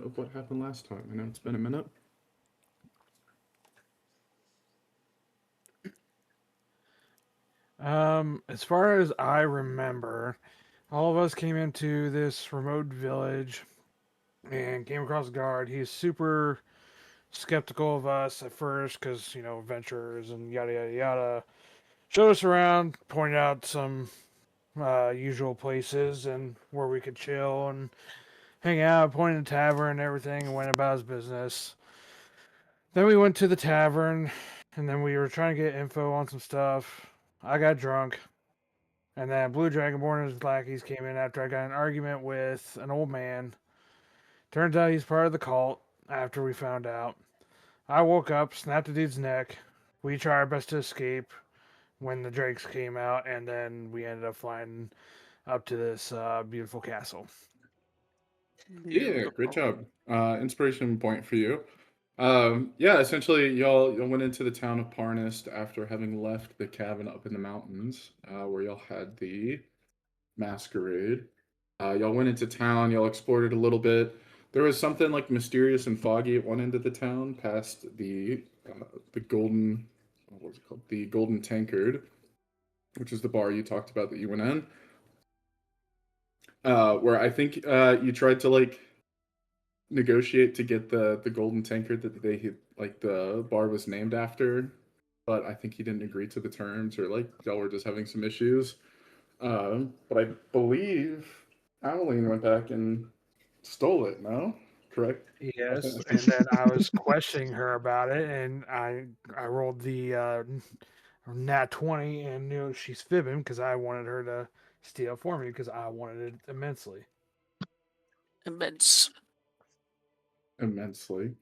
of what happened last time. I know it's been a minute. As far as I remember, all of us came into this remote village and came across a guard. He's super skeptical of us at first because, adventurers and yada yada yada. Showed us around, pointed out some usual places and where we could chill and hang out, pointed the tavern and everything, and went about his business. Then we went to the tavern, and then we were trying to get info on some stuff. I got drunk, and then Blue Dragonborn and his lackeys came in after I got in an argument with an old man. Turns out he's part of the cult after we found out. I woke up, snapped the dude's neck. We tried our best to escape when the drakes came out, and then we ended up flying up to this beautiful castle. Yeah, great job. Inspiration point for you. Yeah, essentially, y'all went into the town of Parnist after having left the cabin up in the mountains, where y'all had the masquerade. Y'all went into town. Y'all explored it a little bit. There was something like mysterious and foggy at one end of the town, past the golden, what was it called? The Golden Tankard, which is the bar you talked about that you went in. Where I think you tried to like negotiate to get the golden tankard that the bar was named after, but I think he didn't agree to the terms, or like y'all were just having some issues. But I believe Avalene went back and stole it. No, correct? Yes, and then I was questioning her about it, and I rolled the nat 20 and knew she's fibbing because I wanted her to steal for me because I wanted it immensely. Immensely.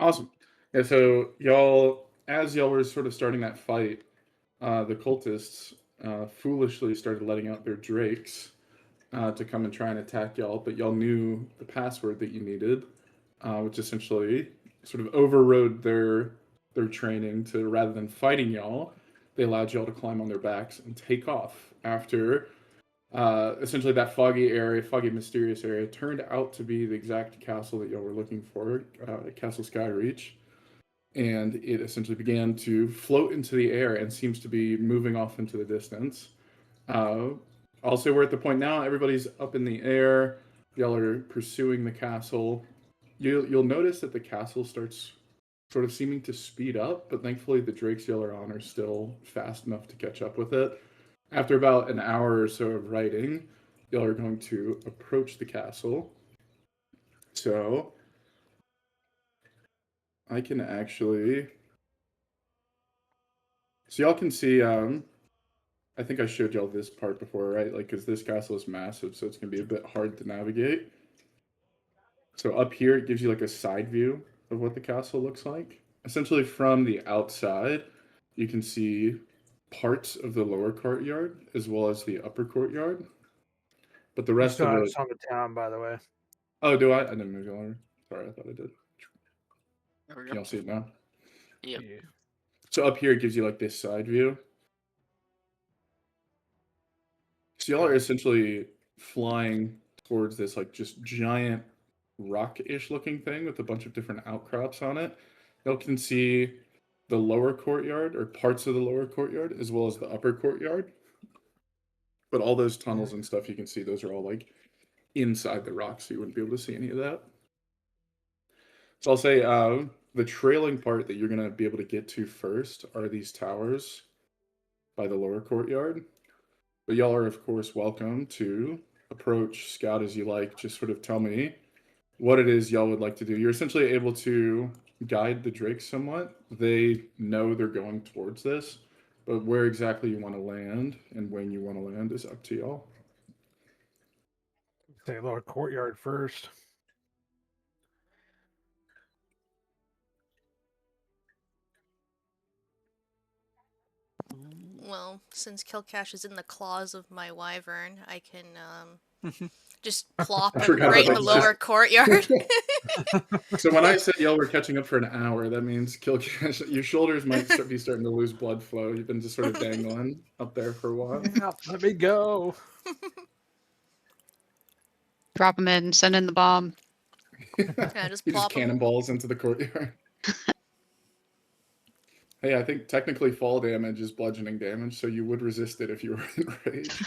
Awesome. Yeah, so as y'all were sort of starting that fight, the cultists foolishly started letting out their drakes to come and try and attack y'all, but y'all knew the password that you needed, which essentially sort of overrode their training to, rather than fighting y'all, they allowed y'all to climb on their backs and take off after essentially that foggy, mysterious area turned out to be the exact castle that y'all were looking for, Castle Skyreach. And it essentially began to float into the air and seems to be moving off into the distance. Also, we're at the point now, everybody's up in the air. Y'all are pursuing the castle. You'll notice that the castle starts sort of seeming to speed up, but thankfully the drakes y'all are on are still fast enough to catch up with it. After about an hour or so of riding, y'all are going to approach the castle. So I can actually... So y'all can see, I think I showed y'all this part before, right? Like, because this castle is massive, so it's going to be a bit hard to navigate. So up here, it gives you like a side view of what the castle looks like. Essentially, from the outside, you can see parts of the lower courtyard as well as the upper courtyard. But the rest of it... on the town, by the way. Oh, do I? I didn't move y'all over. Sorry, I thought I did. There we go. Can y'all see it now? Yep. Yeah. So up here, it gives you like this side view. So y'all are essentially flying towards this like just giant rock-ish looking thing with a bunch of different outcrops on it. Y'all can see the lower courtyard, or parts of the lower courtyard, as well as the upper courtyard. But all those tunnels and stuff you can see, those are all like inside the rock, so you wouldn't be able to see any of that. So I'll say the trailing part that you're going to be able to get to first are these towers by the lower courtyard. But y'all are, of course, welcome to approach, scout as you like. Just sort of tell me what it is y'all would like to do. You're essentially able to guide the drakes somewhat. They know they're going towards this, but where exactly you want to land and when you want to land is up to y'all. Say lower courtyard first. Well, since Kilcash is in the claws of my wyvern, I can just plop him right in the lower courtyard. So when I said y'all were catching up for an hour, that means Kilcash, your shoulders might be starting to lose blood flow. You've been just sort of dangling up there for a while. Yeah, let me go. Drop him in, send in the bomb. Yeah, just He just plop 'em. cannonballs into the courtyard. Hey, I think technically fall damage is bludgeoning damage, so you would resist it if you were in rage.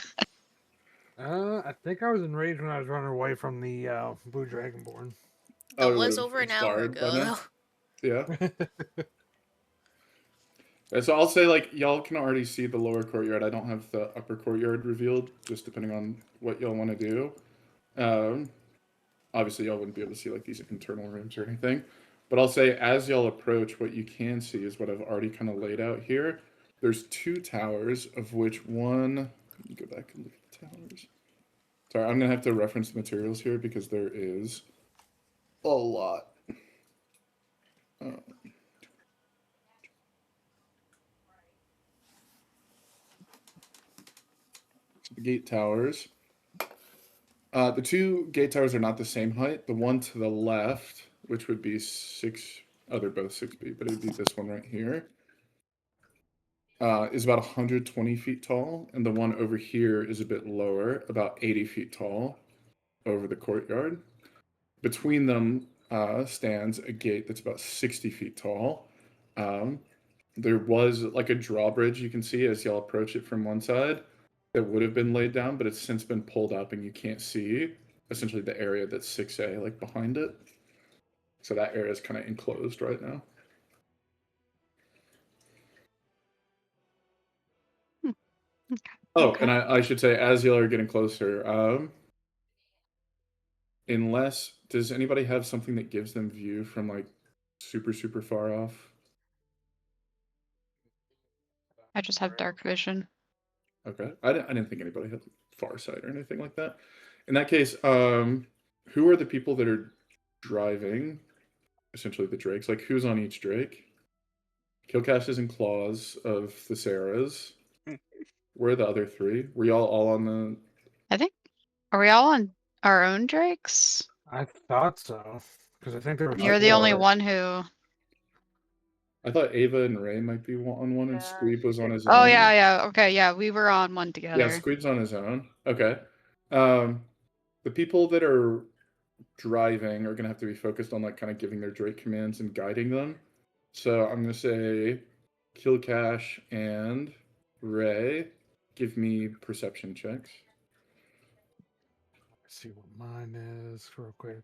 I think I was enraged when I was running away from the blue dragonborn. That It was would've over an hour expired by ago, now. though. Yeah. So I'll say, like, y'all can already see the lower courtyard. I don't have the upper courtyard revealed, just depending on what y'all want to do. Obviously, y'all wouldn't be able to see, like, these internal rooms or anything. But I'll say, as y'all approach, what you can see is what I've already kind of laid out here. There's 2 towers, of which one... Let me go back and look at the towers. Sorry, I'm going to have to reference the materials here because there is a lot. The gate towers. The 2 gate towers are not the same height. The one to the left, which would be 6... Oh, they're both 6 feet, but it would be this one right here. Is about 120 feet tall, and the one over here is a bit lower, about 80 feet tall, over the courtyard. Between them stands a gate that's about 60 feet tall. There was like a drawbridge you can see as y'all approach it from one side that would have been laid down, but it's since been pulled up and you can't see essentially the area that's 6A, like behind it. So that area is kind of enclosed right now. Oh, Okay. and I should say, as y'all are getting closer, unless, does anybody have something that gives them view from like super, super far off? I just have dark vision. Okay. I didn't think anybody had far sight or anything like that. In that case, who are the people that are driving essentially the drakes? Like, who's on each drake? Killcashes and Claws of Thesera's. Where are the other 3? Were y'all all on the... I think. Are we all on our own drakes? I thought so, because I think there was. You're the only thought- one who. I thought Ava and Ray might be on one, and Yeah, Squeeb was on his Oh own. yeah. Okay, yeah. We were on one together. Yeah, Squeeb's on his own. Okay. The people that are driving are gonna have to be focused on like kind of giving their Drake commands and guiding them. So I'm gonna say Killcash and Ray, give me perception checks. Let's see what mine is real quick.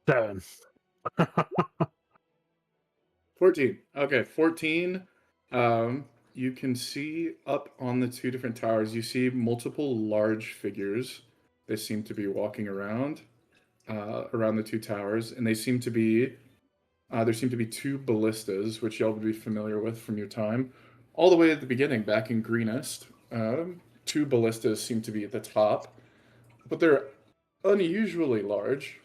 7. 14. Okay, 14. You can see up on the 2 different towers, you see multiple large figures. They seem to be walking around the 2 towers, and they seem to be there seem to be 2 ballistas, which y'all would be familiar with from your time. All the way at the beginning, back in Greenest, 2 ballistas seem to be at the top, but they're unusually large.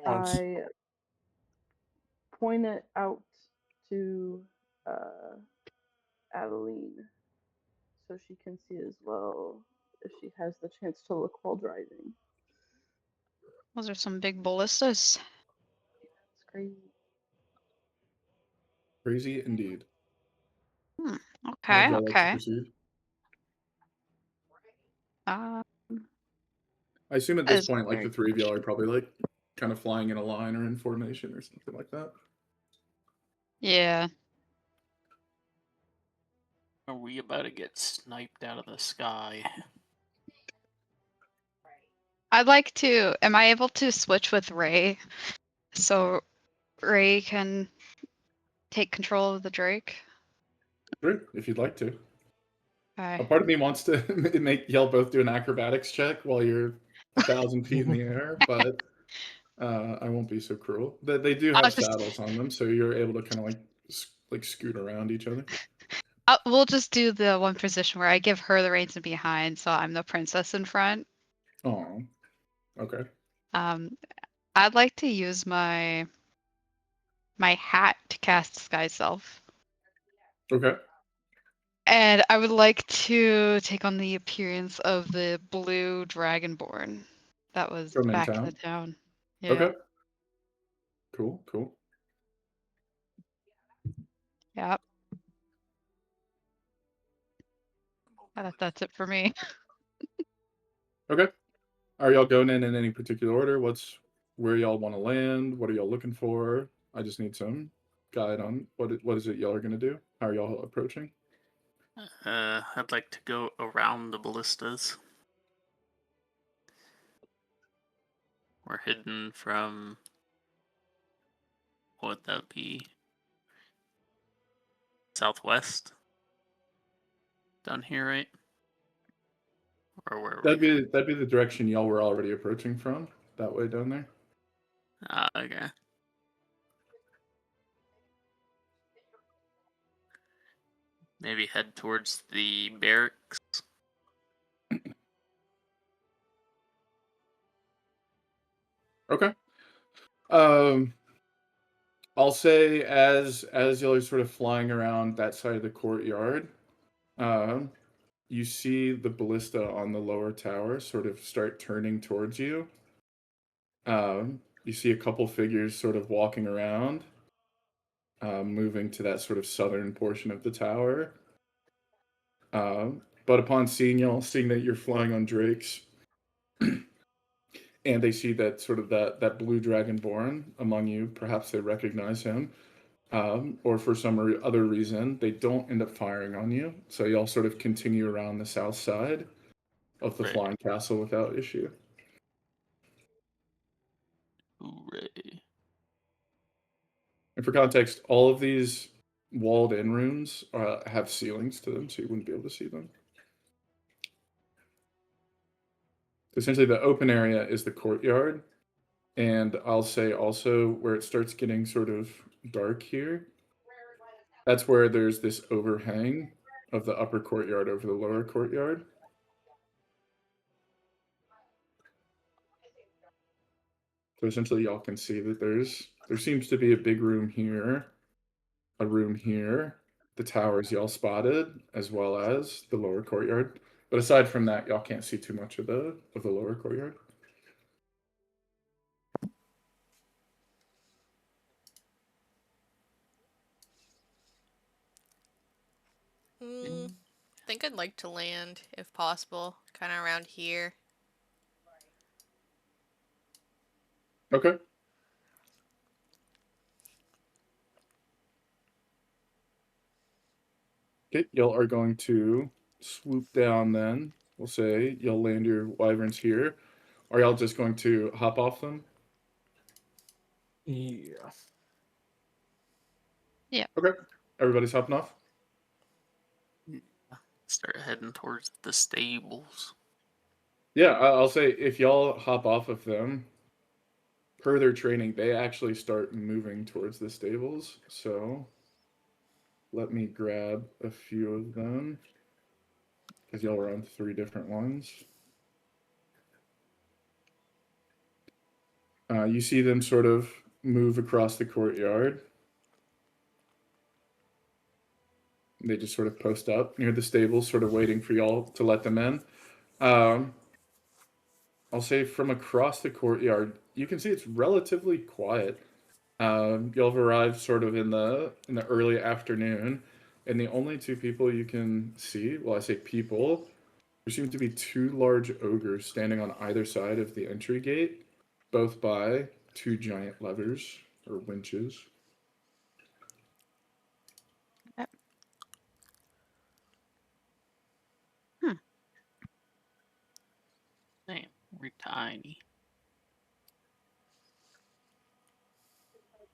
I point it out to Avalene so she can see as well if she has the chance to look while driving. Those are some big ballistas. It's crazy. Crazy indeed. How Okay. would y'all like to Okay. proceed? Uh, I assume at That this is point, like very the 3 of y'all are probably like kind of flying in a line or in formation or something like that. yeah. Are we about to get sniped out of the sky? I'd like to. Am I able to switch with Ray, so Ray can take control of the Drake? Sure, if you'd like to. A Okay. part of me wants to make y'all both do an acrobatics check while you're 1,000 feet in the air, but I won't be so cruel. They do I'll have just- saddles on them, so you're able to kind of like scoot around each other. We'll just do the one position where I give her the reins in behind, so I'm the princess in front. Oh, okay. I'd like to use my hat to cast Disguise Self. Okay. And I would like to take on the appearance of the blue dragonborn that was From in back in town? the town. Yeah. Okay. Cool, cool. Yeah. That's it for me. Okay. Are y'all going in any particular order? Where y'all want to land? What are y'all looking for? I just need some guide on what is it y'all are gonna do? How are y'all approaching? I'd like to go around the ballistas. We're hidden from, what would that be? Southwest? Down here, right? Or where are we? That'd be the direction y'all were already approaching from. That way down there. Ah, okay. Maybe head towards the barracks. Okay. I'll say as y'all are sort of flying around that side of the courtyard, you see the ballista on the lower tower sort of start turning towards you. You see a couple figures sort of walking around, moving to that sort of southern portion of the tower. But upon seeing y'all, seeing that you're flying on drakes, and they see that sort of that blue dragonborn among you, perhaps they recognize him, or for some other reason, they don't end up firing on you. So y'all sort of continue around the south side of the Right. flying castle without issue. Hooray. And for context, all of these walled-in rooms have ceilings to them, so you wouldn't be able to see them. Essentially, the open area is the courtyard, and I'll say also where it starts getting sort of dark here, that's where there's this overhang of the upper courtyard over the lower courtyard. So essentially, y'all can see that there seems to be a big room here, a room here, the towers y'all spotted, as well as the lower courtyard. But aside from that, y'all can't see too much of the lower courtyard. I think I'd like to land, if possible, kind of around here. Okay. Okay, y'all are going to swoop down then. We'll say y'all land your wyverns here. Are y'all just going to hop off them? Yeah. Okay. Everybody's hopping off? Start heading towards the stables. Yeah, I'll say if y'all hop off of them, per their training, they actually start moving towards the stables. So let me grab a few of them because y'all were on 3 different ones. You see them sort of move across the courtyard. They just sort of post up near the stables, sort of waiting for y'all to let them in. I'll say from across the courtyard, you can see it's relatively quiet. Y'all have arrived sort of in the early afternoon, and the only 2 people you can see, well, I say people, there seem to be 2 large ogres standing on either side of the entry gate, both by 2 giant levers or winches. Man, we're tiny.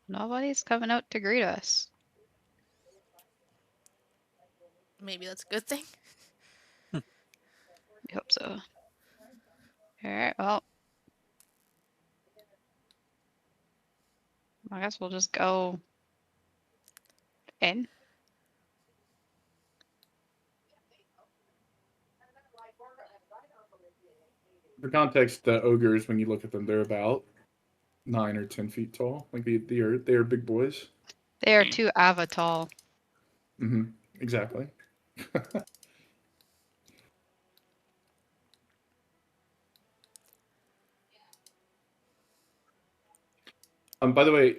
Nobody's coming out to greet us. Maybe that's a good thing. We hope so. Alright, well. I guess we'll just go in. For context, the ogres, when you look at them, they're about 9 or 10 feet tall. Like they are big boys. They are 2 avatar. Mm-hmm. Exactly. By the way,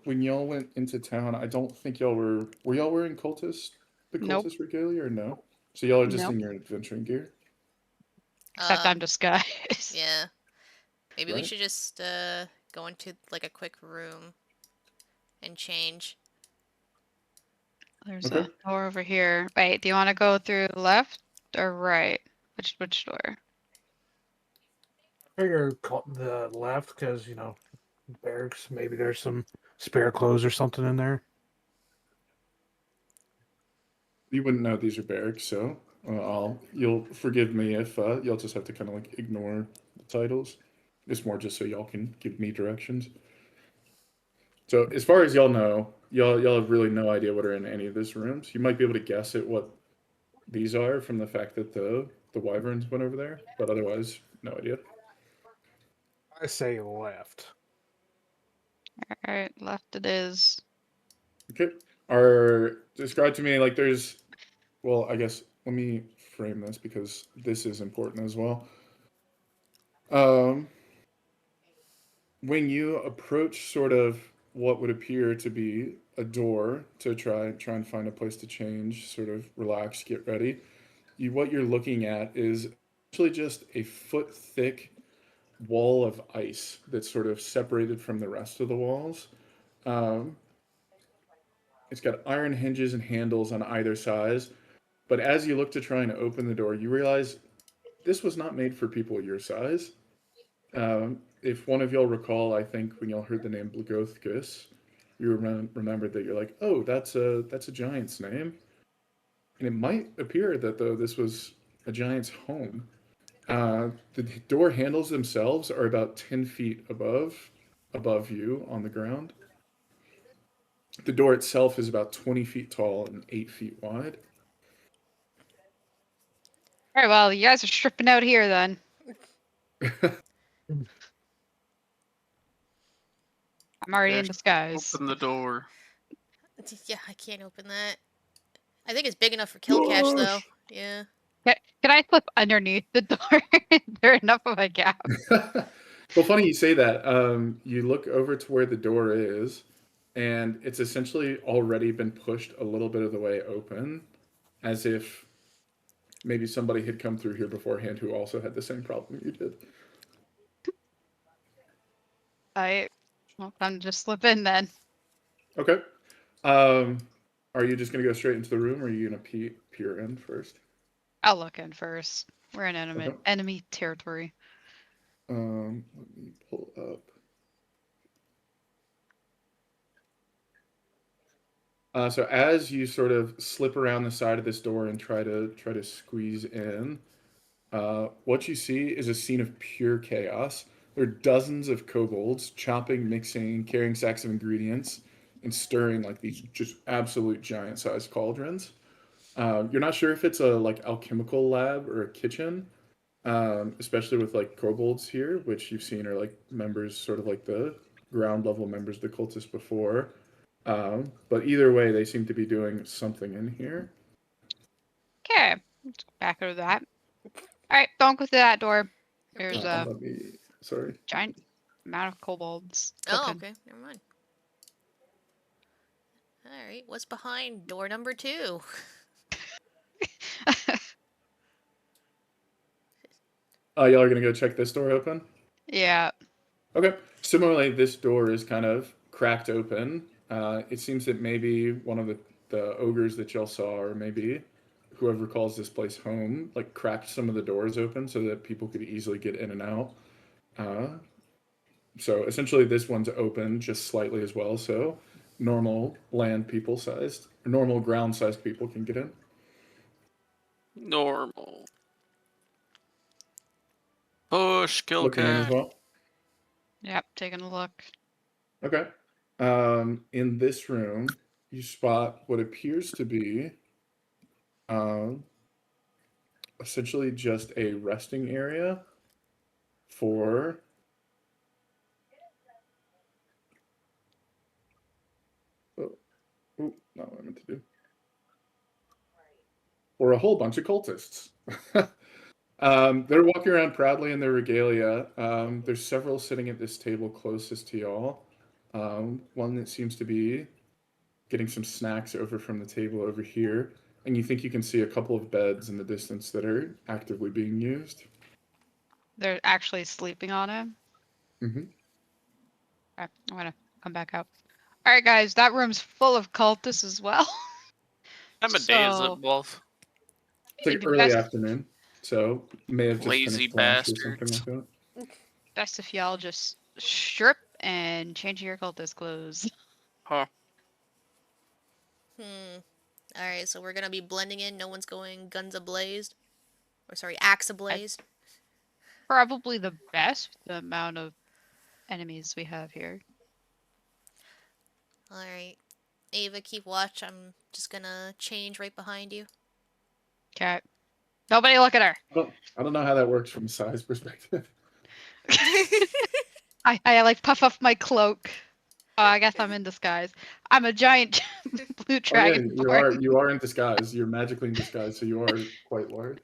when y'all went into town, I don't think y'all were y'all wearing the Nope. cultist regalia or no? So y'all are just Nope. in your adventuring gear, Except I'm disguised. Yeah. Maybe we right? should just go into like a quick room and change. There's Okay. a door over here. Wait, do you want to go through left or right? Which door? I figure the left because barracks. Maybe there's some spare clothes or something in there. You wouldn't know these are barracks, so you'll forgive me if y'all just have to kind of like ignore the titles. It's more just so y'all can give me directions. So as far as y'all know, y'all have really no idea what are in any of these rooms. You might be able to guess at what these are from the fact that the wyverns went over there, but otherwise, no idea. I say left. All right, left it is. Okay. Are describe to me like there's well, I guess let me frame this because this is important as well. Um, when you approach sort of what would appear to be a door to try and find a place to change, sort of relax, get ready, what you're looking at is actually just a foot thick wall of ice that's sort of separated from the rest of the walls. Um, it's got iron hinges and handles on either side, but as you look to try and open the door, you realize this was not made for people your size. If one of y'all recall, I think when y'all heard the name Blagothkus, you remembered that you're like, oh, that's a giant's name, and it might appear that though this was a giant's home. The door handles themselves are about 10 feet above you on the ground. The door itself is about 20 feet tall and 8 feet wide. All right, well, you guys are stripping out here then. I'm already in Yes, disguise. Open the door. Yeah, I can't open that. I think it's big enough for kill cache though. Push! Yeah. Can I slip underneath the door? Is there enough of a gap? Well, funny you say that. You look over to where the door is, and it's essentially already been pushed a little bit of the way open, as if maybe somebody had come through here beforehand who also had the same problem you did. Well, I'm just slip in then. Okay. Um, are you just gonna go straight into the room, or are you gonna peer in first? I'll look in first. We're in Okay. enemy territory. Let me pull up. So as you sort of slip around the side of this door and try to squeeze in, what you see is a scene of pure chaos. There are dozens of kobolds chopping, mixing, carrying sacks of ingredients, and stirring like these just absolute giant-sized cauldrons. You're not sure if it's a like alchemical lab or a kitchen, especially with like kobolds here, which you've seen are like members, sort of like the ground level members of the cultists before. But either way, they seem to be doing something in here. Okay, let's go back over that. All right, don't go through that door. There's Beep. a Let me. Sorry. giant amount of kobolds Oh, cooking. okay. Never mind. All right. What's behind door number 2? Y'all are gonna go check this door open. Yeah. Okay. Similarly, this door is kind of cracked open. It seems that maybe one of the ogres that y'all saw, or maybe whoever calls this place home, like cracked some of the doors open so that people could easily get in and out. Uh, so essentially, this one's open just slightly as well. So normal land people sized, or normal ground sized people can get in. Normal. Push, kill Looking in as cache. well. Yep, taking a look. Okay. In this room, you spot what appears to be um, essentially just a resting area for oh, not what I meant to do. For a whole bunch of cultists. They're walking around proudly in their regalia. There's several sitting at this table closest to y'all. One that seems to be getting some snacks over from the table over here, and you think you can see a couple of beds in the distance that are actively being used. They're actually sleeping on him. Mm-hmm. Okay, I'm gonna come back out. All right, guys, that room's full of cultists as well. Time of day is it, So, Wolf? It's like it'd be early best, afternoon, so may have just Lazy finished lunch or something bastards. like that. best if y'all just strip and change your cultist clothes. Huh. Alright, so we're gonna be blending in. No one's going guns ablaze. Or sorry, axe ablaze. Probably the best, the amount of enemies we have here. Alright. Ava, keep watch. I'm just gonna change right behind you. Okay. Nobody look at her. I don't know how that works from a size perspective. I like puff off my cloak. Oh, I guess I'm in disguise. I'm a giant blue Oh yeah, dragon. you are in disguise. You're magically in disguise, so you are quite large.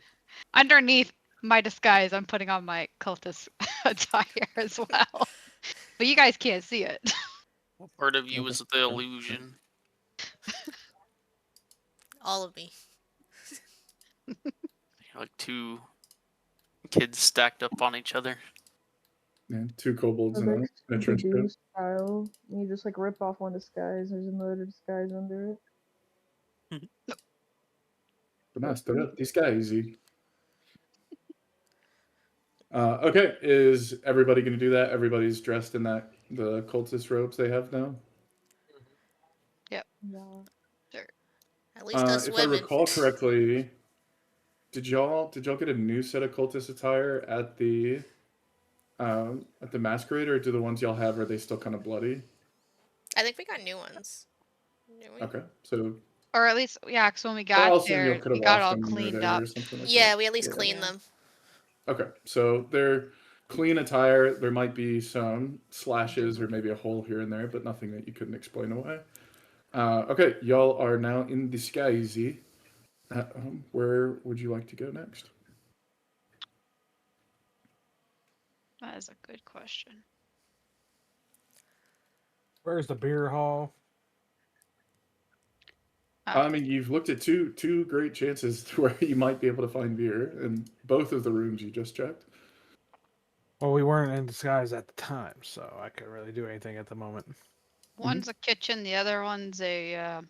Underneath my disguise, I'm putting on my cultist attire as well. But you guys can't see it. What part of you Okay. is the illusion? All of me. Like two kids stacked up on each other. Yeah, two kobolds So in like a trench Scooby-Doo coat. style. You just like rip off one disguise. There's another disguise under it. Master disguise. Okay, is everybody going to do that? Everybody's dressed in the cultist robes they have now. Yeah. At least us If I women. recall correctly, did y'all get a new set of cultist attire at the masquerade, or do the ones y'all have, are they still kind of bloody? I think we got new ones. Didn't we? Okay, so Or at least, yeah, because when we I'll got assume y'all there, could we have got washed all them when you were cleaned there up. or something like Yeah, that. we at least Yeah. cleaned Yeah. them. Okay, so they're clean attire. There might be some slashes or maybe a hole here and there, but nothing that you couldn't explain away. Okay, y'all are now in disguise. Where would you like to go next? That is a good question. Where's the beer hall? I mean, you've looked at two great chances to where you might be able to find beer in both of the rooms you just checked. Well, we weren't in disguise at the time, so I couldn't really do anything at the moment. One's a kitchen, the other one's a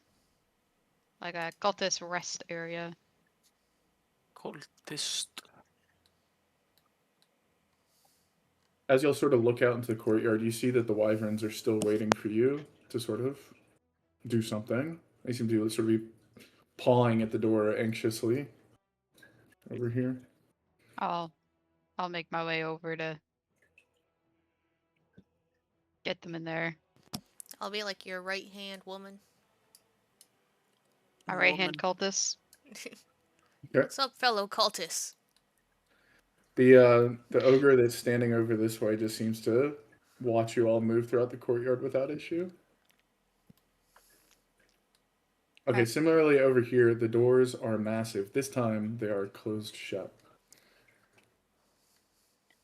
like a cultist rest area. Cultist. As you'll sort of look out into the courtyard, you see that the wyverns are still waiting for you to sort of do something. They seem to sort of be pawing at the door anxiously over here. I'll make my way over to get them in there. I'll be like your right hand woman. My right hand cultist. What's up, fellow cultists? The ogre that's standing over this way just seems to watch you all move throughout the courtyard without issue. Okay, similarly over here, the doors are massive. This time they are closed shut.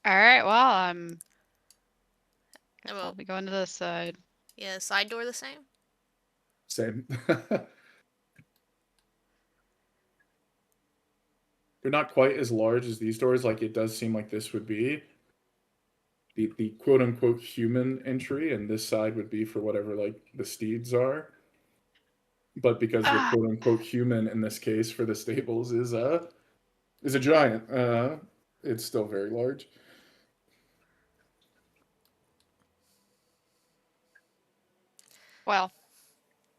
All right, well, Well, I'll be going to this side. yeah, side door the same? Same. They're not quite as large as these doors. Like, it does seem like this would be the quote unquote human entry, and this side would be for whatever like the steeds are. But because the quote unquote human in this case for the stables is a giant, it's still very large. Well,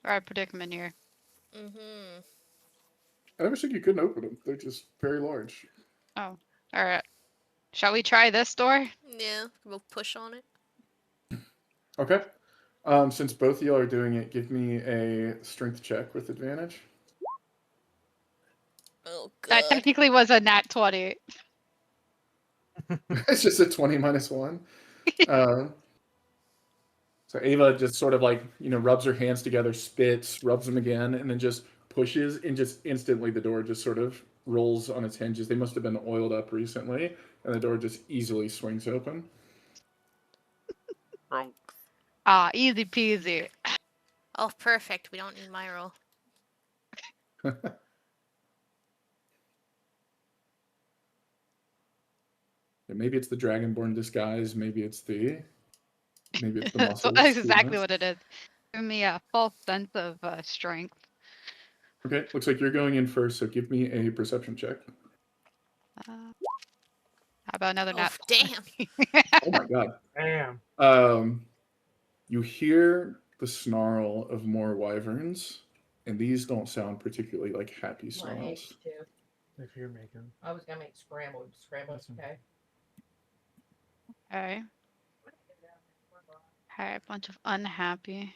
all right, predicament here. Mm-hmm. I never said you couldn't open them. They're just very large. Oh, all right. Shall we try this door? Yeah, we'll push on it. Okay. Since both of y'all are doing it, give me a strength check with advantage. Oh, That God. technically was a nat 20. It's just a 20 minus 1. So Ava just sort of like, rubs her hands together, spits, rubs them again, and then just pushes, and just instantly the door just sort of rolls on its hinges. They must have been oiled up recently, and the door just easily swings open. Wrong. Ah, easy peasy. Oh, perfect. We don't need my roll. Yeah, maybe it's the dragonborn disguise. Maybe it's the So muscles. that's who exactly knows? what it is. Give me a false sense of strength. Okay, looks like you're going in first, so give me a perception check. How about another Oh, nat? damn. Oh my god. Damn. You hear the snarl of more wyverns, and these don't sound particularly like happy My snarls. eggs too. If you're making. I was gonna make scrambled. Scrambled, okay. Okay. Okay, a bunch of unhappy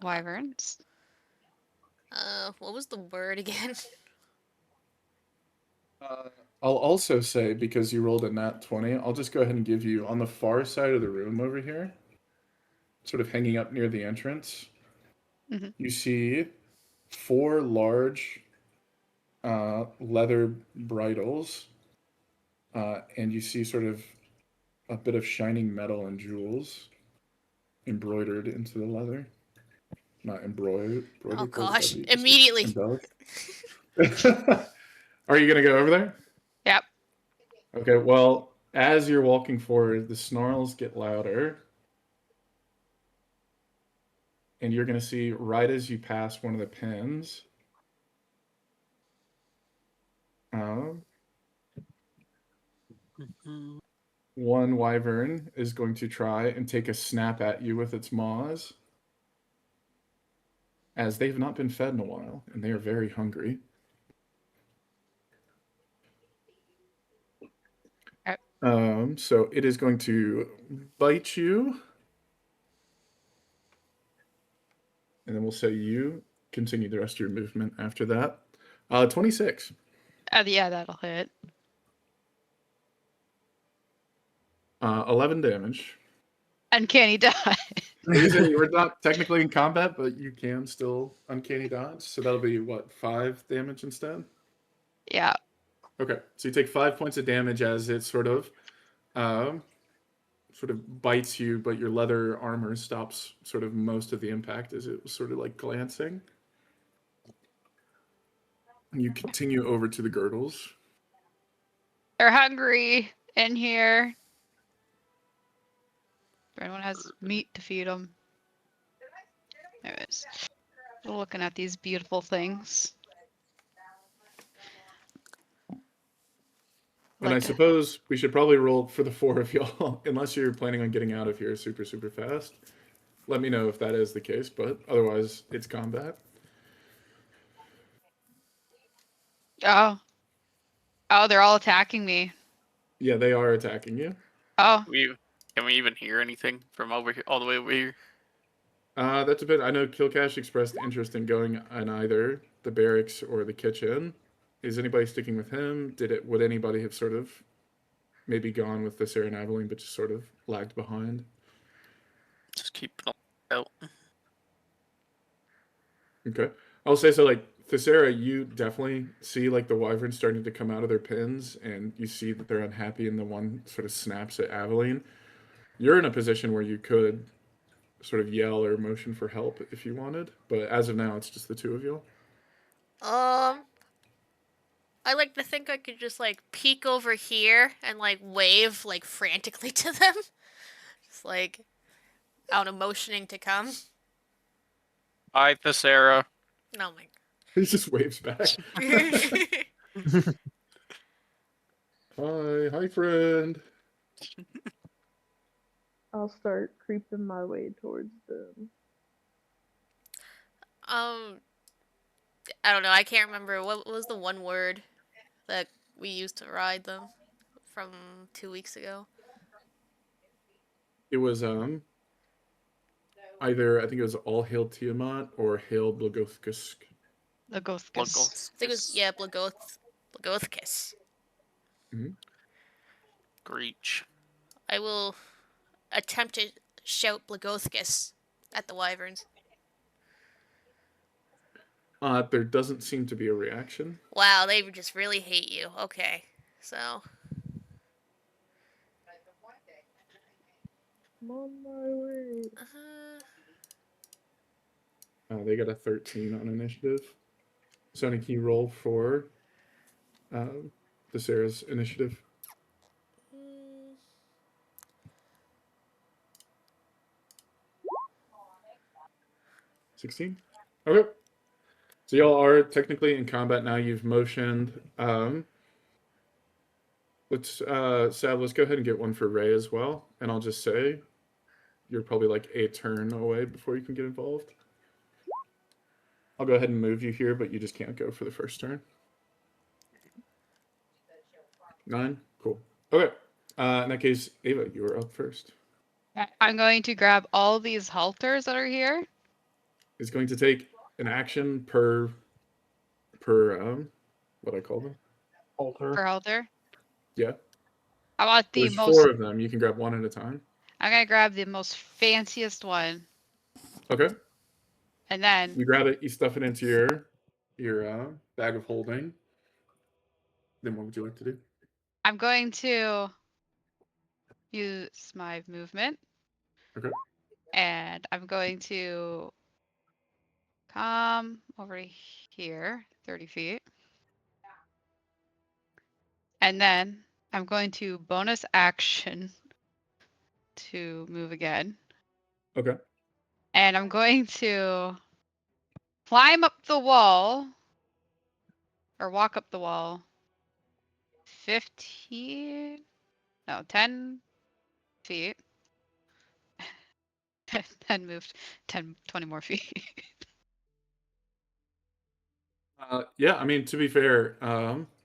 wyverns. What was the word again? I'll also say, because you rolled a nat 20, I'll just go ahead and give you, on the far side of the room over here, sort of hanging up near the entrance, Mhm. you see 4 large leather bridles, and you see sort of a bit of shining metal and jewels embroidered into the leather. Not embroidered. Oh What would that gosh, be? Just immediately. embellished? Are you gonna go over there? Yep. Okay, well, as you're walking forward, the snarls get louder. And you're going to see right as you pass one of the pins, one wyvern is going to try and take a snap at you with its maws, as they have not been fed in a while, and they are very hungry. So it is going to bite you, and then we'll say you continue the rest of your movement after that. 26. Yeah, that'll hit. 11 damage. Uncanny dodge. We're not technically in combat, but you can still uncanny dodge. So that'll be what, 5 damage instead? Yeah. Okay, so you take 5 points of damage as it sort of bites you, but your leather armor stops sort of most of the impact as it was sort of like glancing. And you continue over to the girdles. They're hungry in here. If anyone has meat to feed them. There it is. We're looking at these beautiful things. And I suppose we should probably roll for the 4 of y'all, unless you're planning on getting out of here super, super fast. Let me know if that is the case, but otherwise, it's combat. Oh. Oh, they're all attacking me. Yeah, they are attacking you. Oh. Can we even hear anything from over here, all the way over here? That's a bit. I know Kilcash expressed interest in going on either the barracks or the kitchen. Is anybody sticking with him? Would anybody have sort of maybe gone with Thesera and Avalene, but just sort of lagged behind? Just keep it out. Okay, I'll say so. Like Thesera, you definitely see like the wyverns starting to come out of their pins, and you see that they're unhappy, and the one sort of snaps at Avalene. You're in a position where you could sort of yell or motion for help if you wanted, but as of now, it's just the 2 of you. I like to think I could just like peek over here and like wave like frantically to them. Just like out of motioning to come. Hi, Thesera. Oh my. He just waves back. Hi, friend. I'll start creeping my way towards them. I don't know. I can't remember what was the one word that we used to ride them from 2 weeks ago. It was either I think it was All Hail Tiamat or Hail Blagothkus. Blagothkus. I think it was Blagothkus. Mm-hmm. Greech. I will attempt to shout Blagothkus at the wyverns. There doesn't seem to be a reaction. Wow, they just really hate you. Okay, so I'm on my way. They got a 13 on initiative. Sony, can you roll for Thesera's initiative? mm, 16? Okay. So y'all are technically in combat now. You've motioned. Sav, let's go ahead and get one for Ray as well. And I'll just say you're probably like a turn away before you can get involved. I'll go ahead and move you here, but you just can't go for the first turn. 9? Cool. Okay. In that case, Ava, you are up first. I'm going to grab all these halters that are here. It's going to take an action per what I call them. Alter. For halter. Yeah. I want the There's most. 4 of them. You can grab one at a time. I'm gonna grab the most fanciest one, Okay. and then You grab it. You stuff it into your bag of holding. Then what would you like to do? I'm going to use my movement. Okay. And I'm going to come over here, 30 feet. And then I'm going to bonus action to move again. Okay. And I'm going to climb up the wall or walk up the wall 10 feet. 10 moved 10, 20 more feet. Yeah, I mean, to be fair,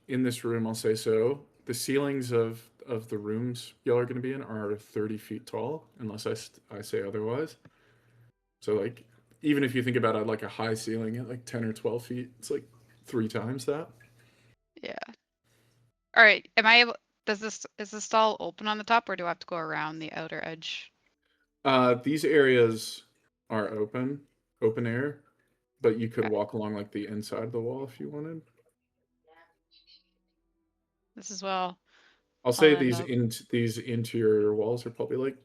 in this room, I'll say so. The ceilings of the rooms y'all are going to be in are 30 feet tall, unless I say otherwise. So, like, even if you think about it like a high ceiling at like 10 or 12 feet, it's like 3 times that. Yeah. All right. Am I able? Is this stall open on the top, or do I have to go around the outer edge? These areas are open air, but you could Okay. walk along like the inside of the wall if you wanted. This is well. I'll say I'll end these up- interior walls are probably like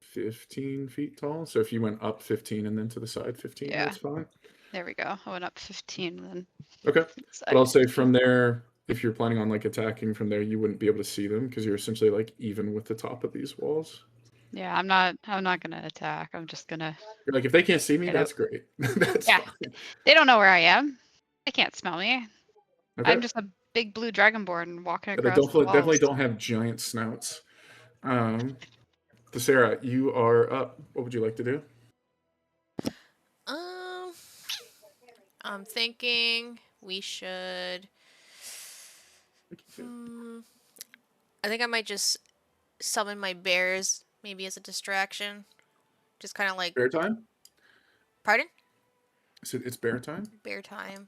15 feet tall. So if you went up 15 and then to the side 15, Yeah. that's fine. There we go. I went up 15 then. Okay. to the But I'll side. say from there, if you're planning on like attacking from there, you wouldn't be able to see them because you're essentially like even with the top of these walls. Yeah, I'm not gonna attack. I'm just gonna. You're like, if they can't see me, Get out. that's great. That's Yeah. fine. They don't know where I am. They can't smell me. Okay. I'm just a big blue dragonborn walking But they across the walls. definitely don't have giant snouts. Thesera, you are up. What would you like to do? I'm thinking we should. I think I might just summon my bears, maybe as a distraction. Just kind of like. Bear time? Pardon? So it's bear time? Bear time.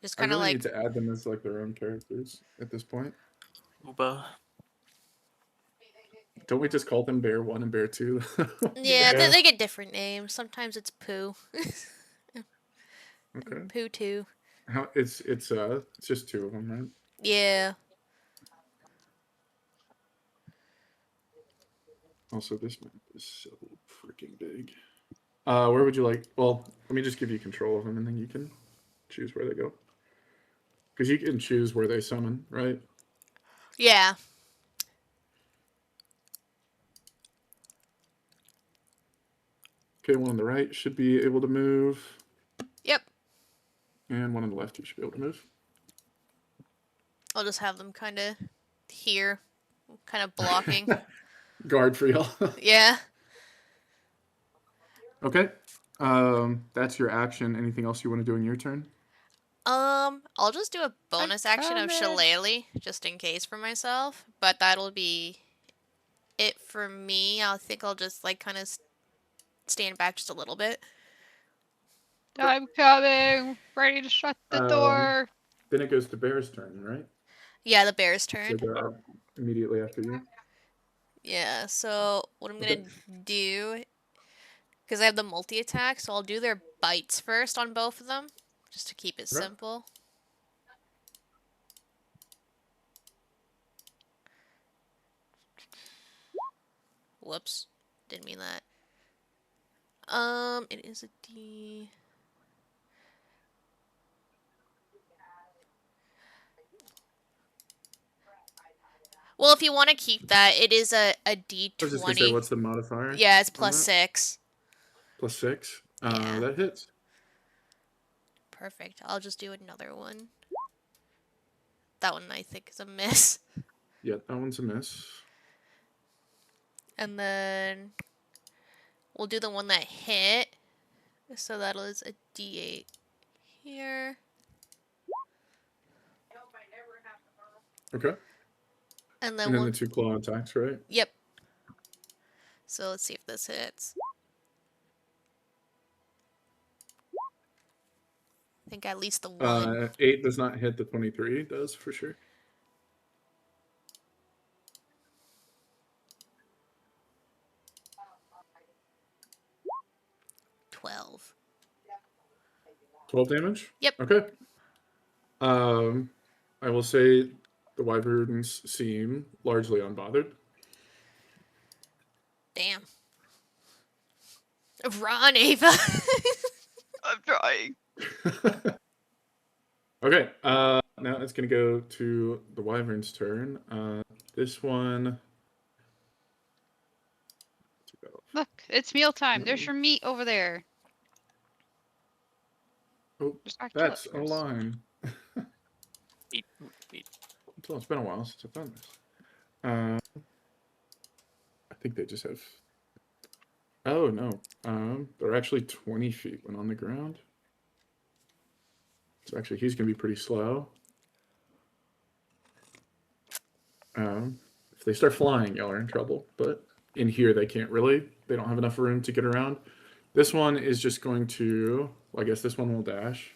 Just I kind of really like. need to add them as like their own characters at this point. Uba. Don't we just call them Bear 1 and Bear 2? Yeah, Yeah. they get different names. Sometimes it's Pooh. Okay. Pooh 2. How it's just 2 of them, right? Yeah. Also, this map is so freaking big. Where would you like? Well, let me just give you control of them, and then you can choose where they go. Because you can choose where they summon, right? Yeah. Okay, one on the right should be able to move, Yep. and one on the left you should be able to move. I'll just have them kind of here, kind of blocking. Guard for y'all. Yeah. Okay. That's your action. Anything else you want to do in your turn? I'll just do a bonus action of coming. Shillelagh, just in case for myself. But that'll be it for me. I think I'll just like kind of stand back just a little bit. I'm coming. Ready to shut the door. Then it goes to Bear's turn, right? Yeah, the bear's So turn. they're up immediately after you. Yeah. So what I'm Okay. gonna do, because I have the multi attack, so I'll do their bites first on both of them, just to keep it Okay. simple. Whoops. Didn't mean that. It is a D. Well, if you want to keep that, it is a D20. I was just gonna say, what's the modifier? Yeah, it's on that? +6. +6. Yeah. That hits. Perfect. I'll just do another one. That one I think is a miss. Yeah, that one's a miss. And then we'll do the one that hit. So that is a D8 here. Okay. And then And then we'll... the 2 claw attacks, right? Yep. So let's see if this hits. I think at least the 1. 8 does not hit, the 23 does for sure. $12. 12 damage? Yep. Okay. I will say the wyverns seem largely unbothered. Damn. Run, Ava. I'm trying. Okay, now it's going to go to the wyvern's turn. This one... Look, it's mealtime. There's your meat over there. Oh, Just gotta kill it that's a first. line. Beep, beep. Until it's been a while since I've done this. I think they just have... Oh, no. They're actually 20 feet when on the ground. So actually, he's going to be pretty slow. If they start flying, y'all are in trouble. But in here, they can't really. They don't have enough room to get around. This one is just going to... Well, I guess this one will dash.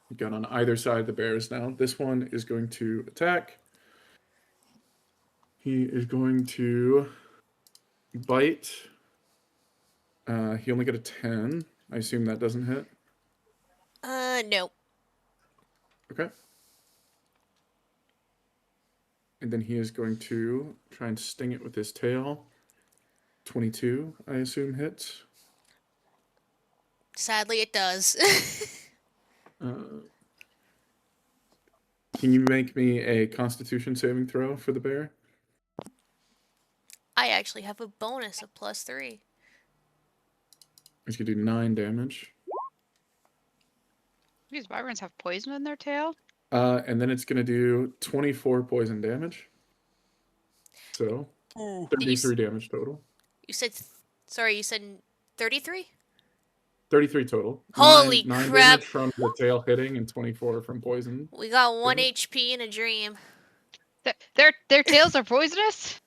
We've got on either side of the bears now. This one is going to attack. He is going to bite. He only got a 10. I assume that doesn't hit. No. Okay. And then he is going to try and sting it with his tail. 22, I assume, hits. Sadly, it does. Can you make me a Constitution saving throw for the bear? I actually have a bonus of +3. He's going to do 9 damage. These wyverns have poison in their tail. And then it's going to do 24 poison damage. So, 33 damage total. You said... Sorry, you said 33? 33 total. Holy 9 crap. damage from the tail hitting and 24 from poison. We got 1 Damage. HP in a dream. Their tails are poisonous.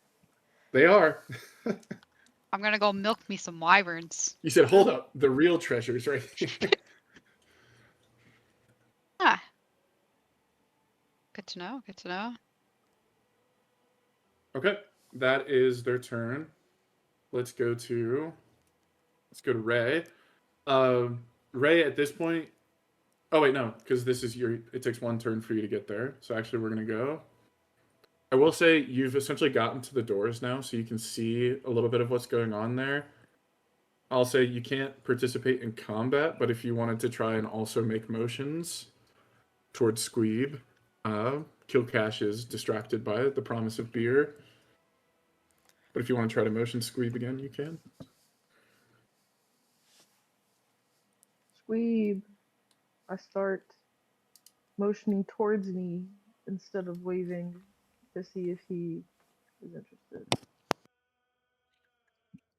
They are. I'm gonna go milk me some wyverns. You said, hold up. The real treasure's right here. Ah. Good to know. Good to know. Okay, that is their turn. Let's go to Ray. Ray, at this point... Oh, wait, no, because this is your... It takes 1 turn for you to get there. So actually, we're going to go... I will say you've essentially gotten to the doors now, so you can see a little bit of what's going on there. I'll say you can't participate in combat, but if you wanted to try and also make motions towards Squeeb, Killcash is distracted by the promise of beer. But if you want to try to motion Squeeb again, you can. Squeeb. I start motioning towards me instead of waving to see if he is interested.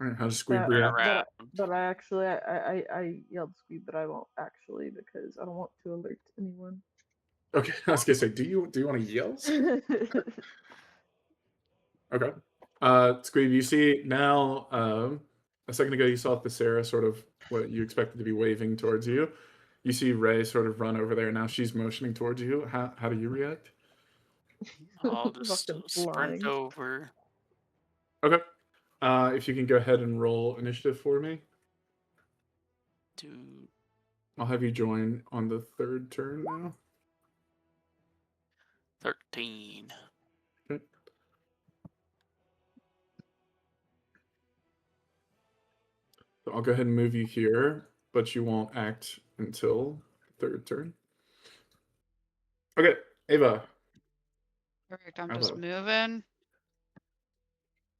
All right, how does Squeeb But- react? Around. But I actually, I yelled Squeeb, but I won't actually because I don't want to alert anyone. Okay, I was gonna say, do you want to yell? Okay. Squeeb, you see now, a second ago you saw Thesera sort of what you expected to be waving towards you. You see Ray sort of run over there. Now she's motioning towards you. How do you react? I'll just Fucking sprint flying. over. Okay. If you can go ahead and roll initiative for me. To I'll have you join on the 3rd turn now. 13. Okay. So I'll go ahead and move you here, but you won't act until the third turn. Okay, Ava. Perfect. I'm just Ava. moving.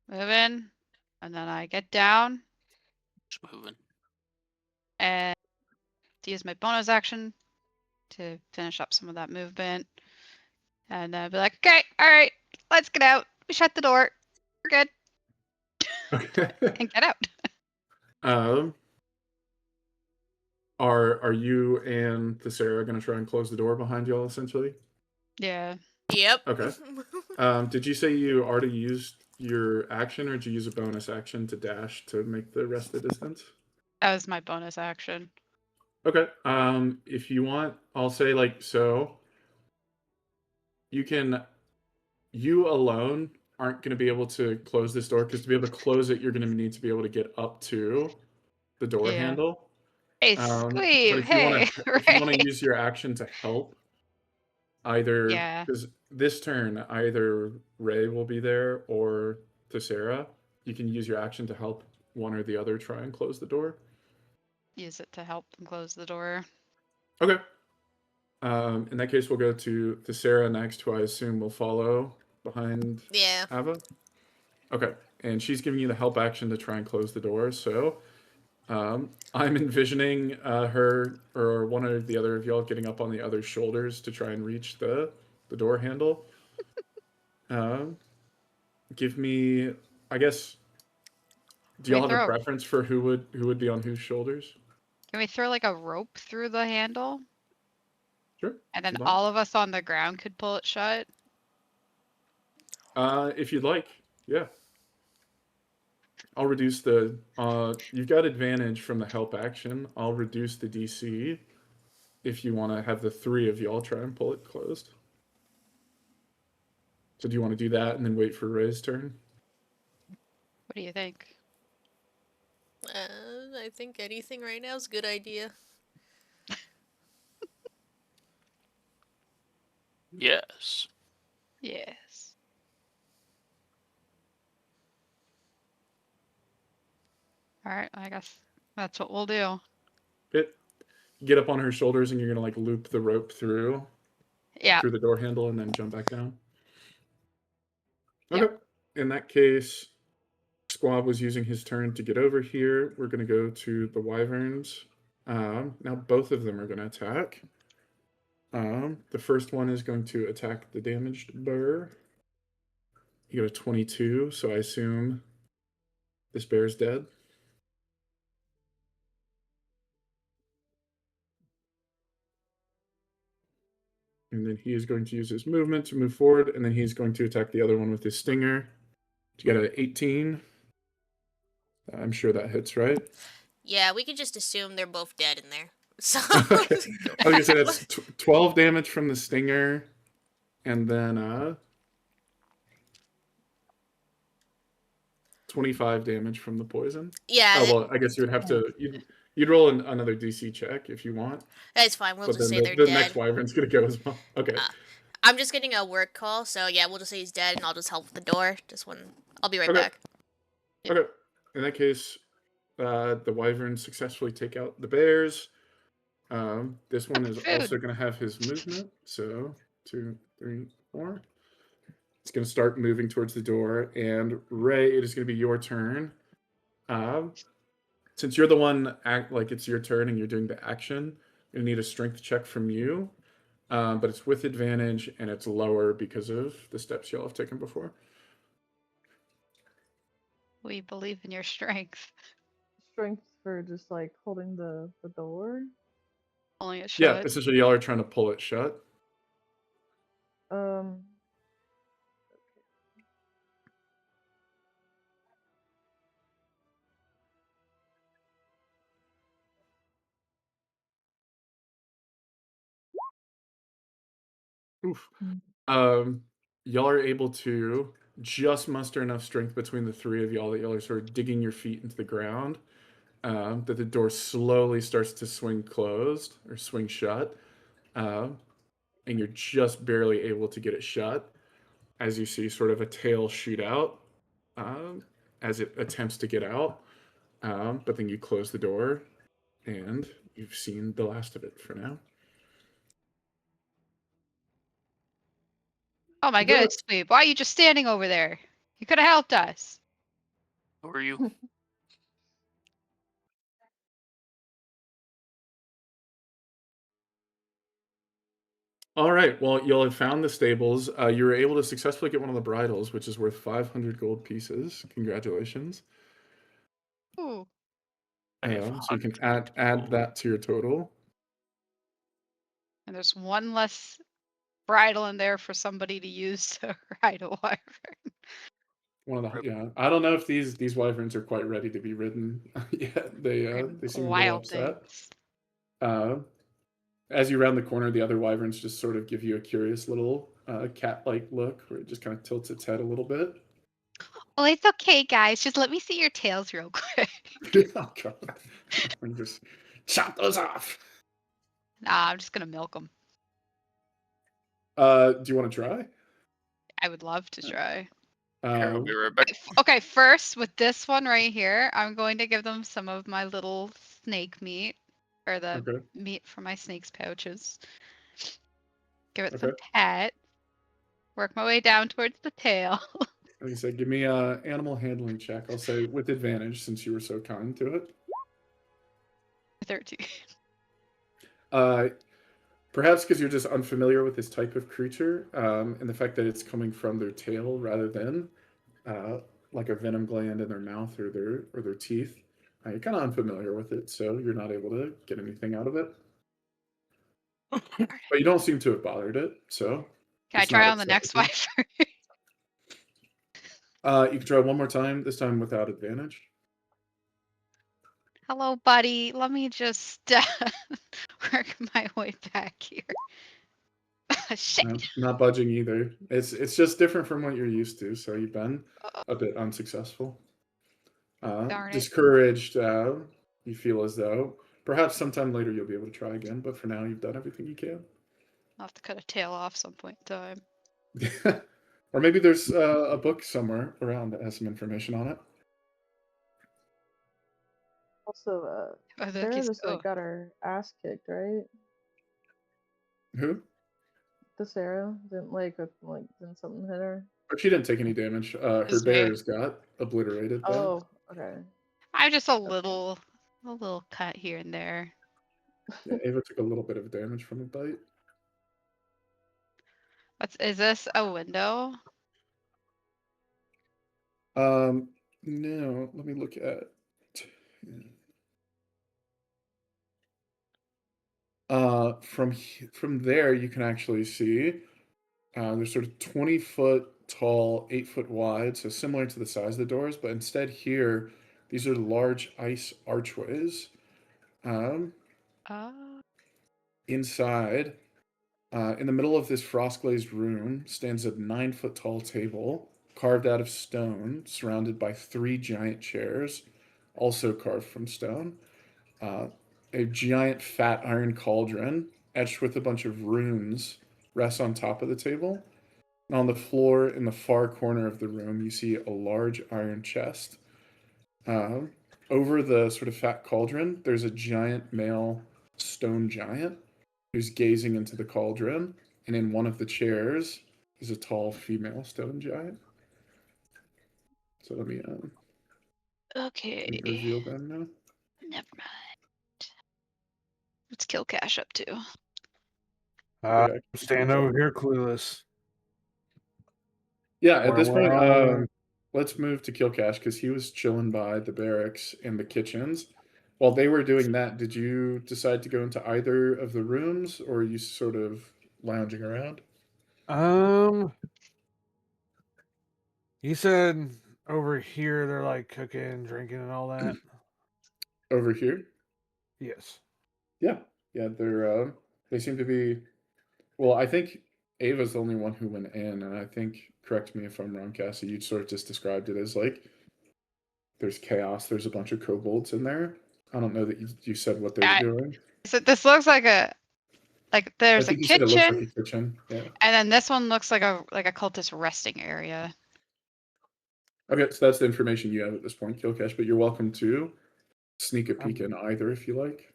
Moving. And then I get down Just moving. and use my bonus action to finish up some of that movement. And then I'll be like, okay, all right, let's get out. We shut the door. We're good. Okay. And get out. Um, are you and Thesera going to try and close the door behind y'all, essentially? Yeah. Yep. Okay. Did you say you already used your action, or did you use a bonus action to dash to make the rest of the distance? That was my bonus action. Okay. If you want, I'll say like so. You alone aren't going to be able to close this door, because to be able to close it, you're going to need to be able to get up to the door Yeah. handle. Hey, But Squeeve, if you want hey. to, if you want to use your action to help, either Yeah. because this turn either Ray will be there or Thesera, you can use your action to help one or the other try and close the door. Use it to help them close the door. Okay. In that case, we'll go to Thesera next, who I assume will follow behind Yeah. Ava. Okay, and she's giving you the help action to try and close the door. So I'm envisioning her or one or the other of y'all getting up on the other's shoulders to try and reach the door handle. Give me, I guess. Do Can y'all we have a throw preference for who would be on whose shoulders? Can we throw like a rope through the handle? Sure. And if then you'd like. all of us on the ground could pull it shut? If you'd like, yeah. I'll reduce the. You've got advantage from the help action. I'll reduce the DC if you want to have the three of y'all try and pull it closed. So do you want to do that and then wait for Ray's turn? What do you think? I think anything right now is a good idea. Yes. Yes. Alright, I guess that's what we'll do. Get up on her shoulders, and you're gonna like loop the rope through Yeah. the door handle and then jump back down. Okay. Yep. In that case, Squab was using his turn to get over here. We're gonna go to the wyverns. Now both of them are gonna attack. The first one is going to attack the damaged bear. You got a 22, so I assume this bear's dead. And then he is going to use his movement to move forward, and then he's going to attack the other one with his stinger. You got an 18. I'm sure that hits, right? Yeah, we could just assume they're both dead in there. So. Okay. I was gonna say that's 12 damage from the stinger, and then 25 damage from the poison. Yeah. Oh well, I guess you would have to. You'd roll another DC check if you want. That's fine. We'll But just then say they're the dead. next wyvern's gonna go as well. Okay. I'm just getting a work call, so yeah, we'll just say he's dead, and I'll just help with the door. Just when I'll be right Okay. back. Okay. In that case, the wyverns successfully take out the bears. This one is Food. also going to have his movement. So 2, 3, 4. It's going to start moving towards the door. And Ray, it is going to be your turn. Since you're the one like it's your turn and you're doing the action, you need a strength check from you. But it's with advantage and it's lower because of the steps y'all have taken before. We believe in your strength. Strength for just like holding the door. Only a Yeah, shut. essentially y'all are trying to pull it shut. Oof. Y'all are able to just muster enough strength between the three of y'all that y'all are sort of digging your feet into the ground, that the door slowly starts to swing closed or swing shut, and you're just barely able to get it shut as you see sort of a tail shoot out as it attempts to get out. But then you close the door, and you've seen the last of it for now. Oh my Go- goodness, Sweep. Why are you just standing over there? You could have helped us. Who are you? All right. Well, you'll have found the stables. You were able to successfully get one of the bridles, which is worth 500 gold pieces. Congratulations. Ooh. So you can add that to your total. And there's one less bridle in there for somebody to use to ride a wyvern. One of the I don't know if these wyverns are quite ready to be ridden yet. They seem a little Wild upset. things. As you round the corner, the other wyverns just sort of give you a curious little cat-like look, where it just kind of tilts its head a little bit. Well, it's okay, guys. Just let me see your tails real quick. Oh god! And just chop those off. Nah, I'm just gonna milk them. Do you want to try? I would love to try. Here, I'll be right back. Okay, first with this one right here, I'm going to give them some of my little snake meat, or the Okay. meat from my snake's pouches. Give it Okay. some pet. Work my way down towards the tail. Like I said, give me a animal handling check. I'll say with advantage since you were so kind to it. 13. Perhaps because you're just unfamiliar with this type of creature, and the fact that it's coming from their tail rather than like a venom gland in their mouth or their teeth. You're kind of unfamiliar with it, so you're not able to get anything out of it. But you don't seem to have bothered it, so. Can I it's try not on the upset next with you. wyvern? You can try one more time, this time without advantage. Hello, buddy. Let me just work my way back here. Shit. No, not budging either. It's just different from what you're used to, so you've been a bit unsuccessful. Darn it. Discouraged, you feel as though perhaps sometime later you'll be able to try again, but for now you've done everything you can. I'll have to cut a tail off some point in time. Or maybe there's a book somewhere around that has some information on it. Also, Oh, Sarah he's- just like got her ass kicked, right? Who? Thesera didn't something hit her? But she didn't take any damage. Her It's me. bears got obliterated. Though. Oh, okay. I'm just a little cut here and there. Yeah, Ava took a little bit of damage from a bite. Is this a window? No. Let me look at. From there you can actually see there's sort of 20-foot tall, 8-foot wide, so similar to the size of the doors, but instead here these are large ice archways. Inside, in the middle of this frost-glazed room, stands a 9-foot tall table carved out of stone, surrounded by 3 giant chairs, also carved from stone. A giant fat iron cauldron, etched with a bunch of runes, rests on top of the table. And on the floor in the far corner of the room, you see a large iron chest. Over the sort of fat cauldron, there's a giant male stone giant who's gazing into the cauldron. And in one of the chairs is a tall female stone giant. So let me Okay. reveal them now. Never mind. What's Kill Cash up to? Yeah, Stand over here, clueless. Yeah, at Where this point, we're at. let's move to Killcash because he was chilling by the barracks and the kitchens. While they were doing that, did you decide to go into either of the rooms, or are you sort of lounging around? He said over here they're like cooking, drinking, and all that. Over here? Yes. Yeah, they seem to be. Well, I think Ava's the only one who went in, and I think, correct me if I'm wrong, Cassie, you sort of just described it as like there's chaos. There's a bunch of kobolds in there. I don't know that you said what they were doing. So this looks like I there's a think you said it looks like kitchen, a kitchen. Yeah. and then this one looks like a cultist resting area. Okay, so that's the information you have at this point, Killcash, but you're welcome to sneak a peek in either if you like.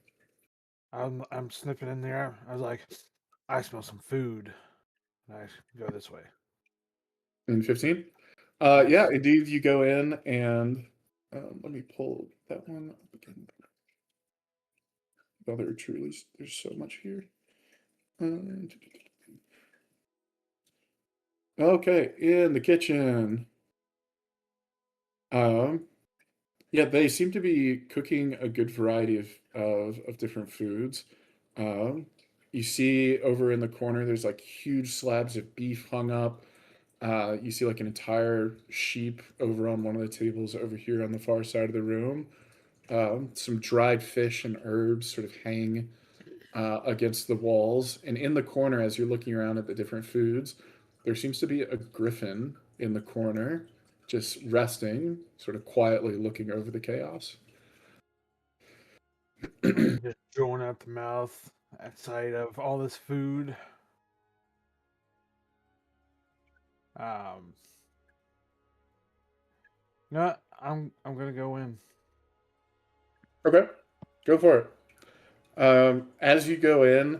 I'm sniffing in there. I was like, I smell some food. And I go this way. In 15? Yes. Yeah, indeed, you go in and let me pull that one up again. Oh, there's so much here. Okay, in the kitchen. Yeah, they seem to be cooking a good variety of different foods. Um, you see over in the corner, there's like huge slabs of beef hung up. You see like an entire sheep over on one of the tables over here on the far side of the room. Some dried fish and herbs sort of hang against the walls. And in the corner, as you're looking around at the different foods, there seems to be a griffin in the corner, just resting, sort of quietly looking over the chaos. Just drawing out the mouth at sight of all this food. No, I'm gonna go in. Okay, go for it. As you go in,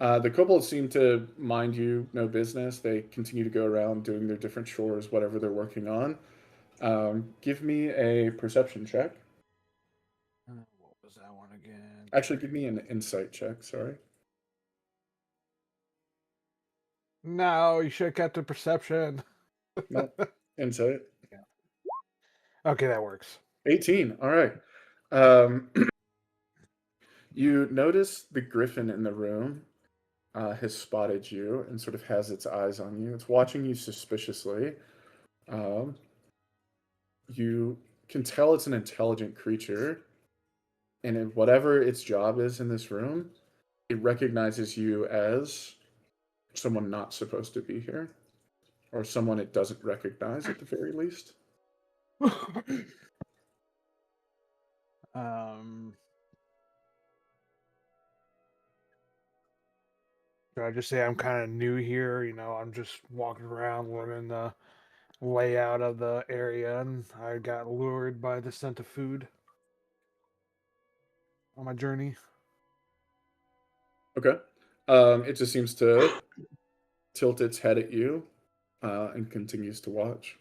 the kobolds seem to mind you no business. They continue to go around doing their different chores, whatever they're working on. Give me a perception check. What was that one again? Actually, give me an insight check. Sorry. No, you should have kept the perception. No, insight. Okay, that works. 18. All right. Um, you notice the griffin in the room has spotted you and sort of has its eyes on you. It's watching you suspiciously. Um, you can tell it's an intelligent creature, and in whatever its job is in this room, it recognizes you as someone not supposed to be here, or someone it doesn't recognize at the very least. Should I just say I'm kind of new here? You know, I'm just walking around learning the layout of the area, and I got lured by the scent of food on my journey. Okay. It just seems to tilt its head at you and continues to watch.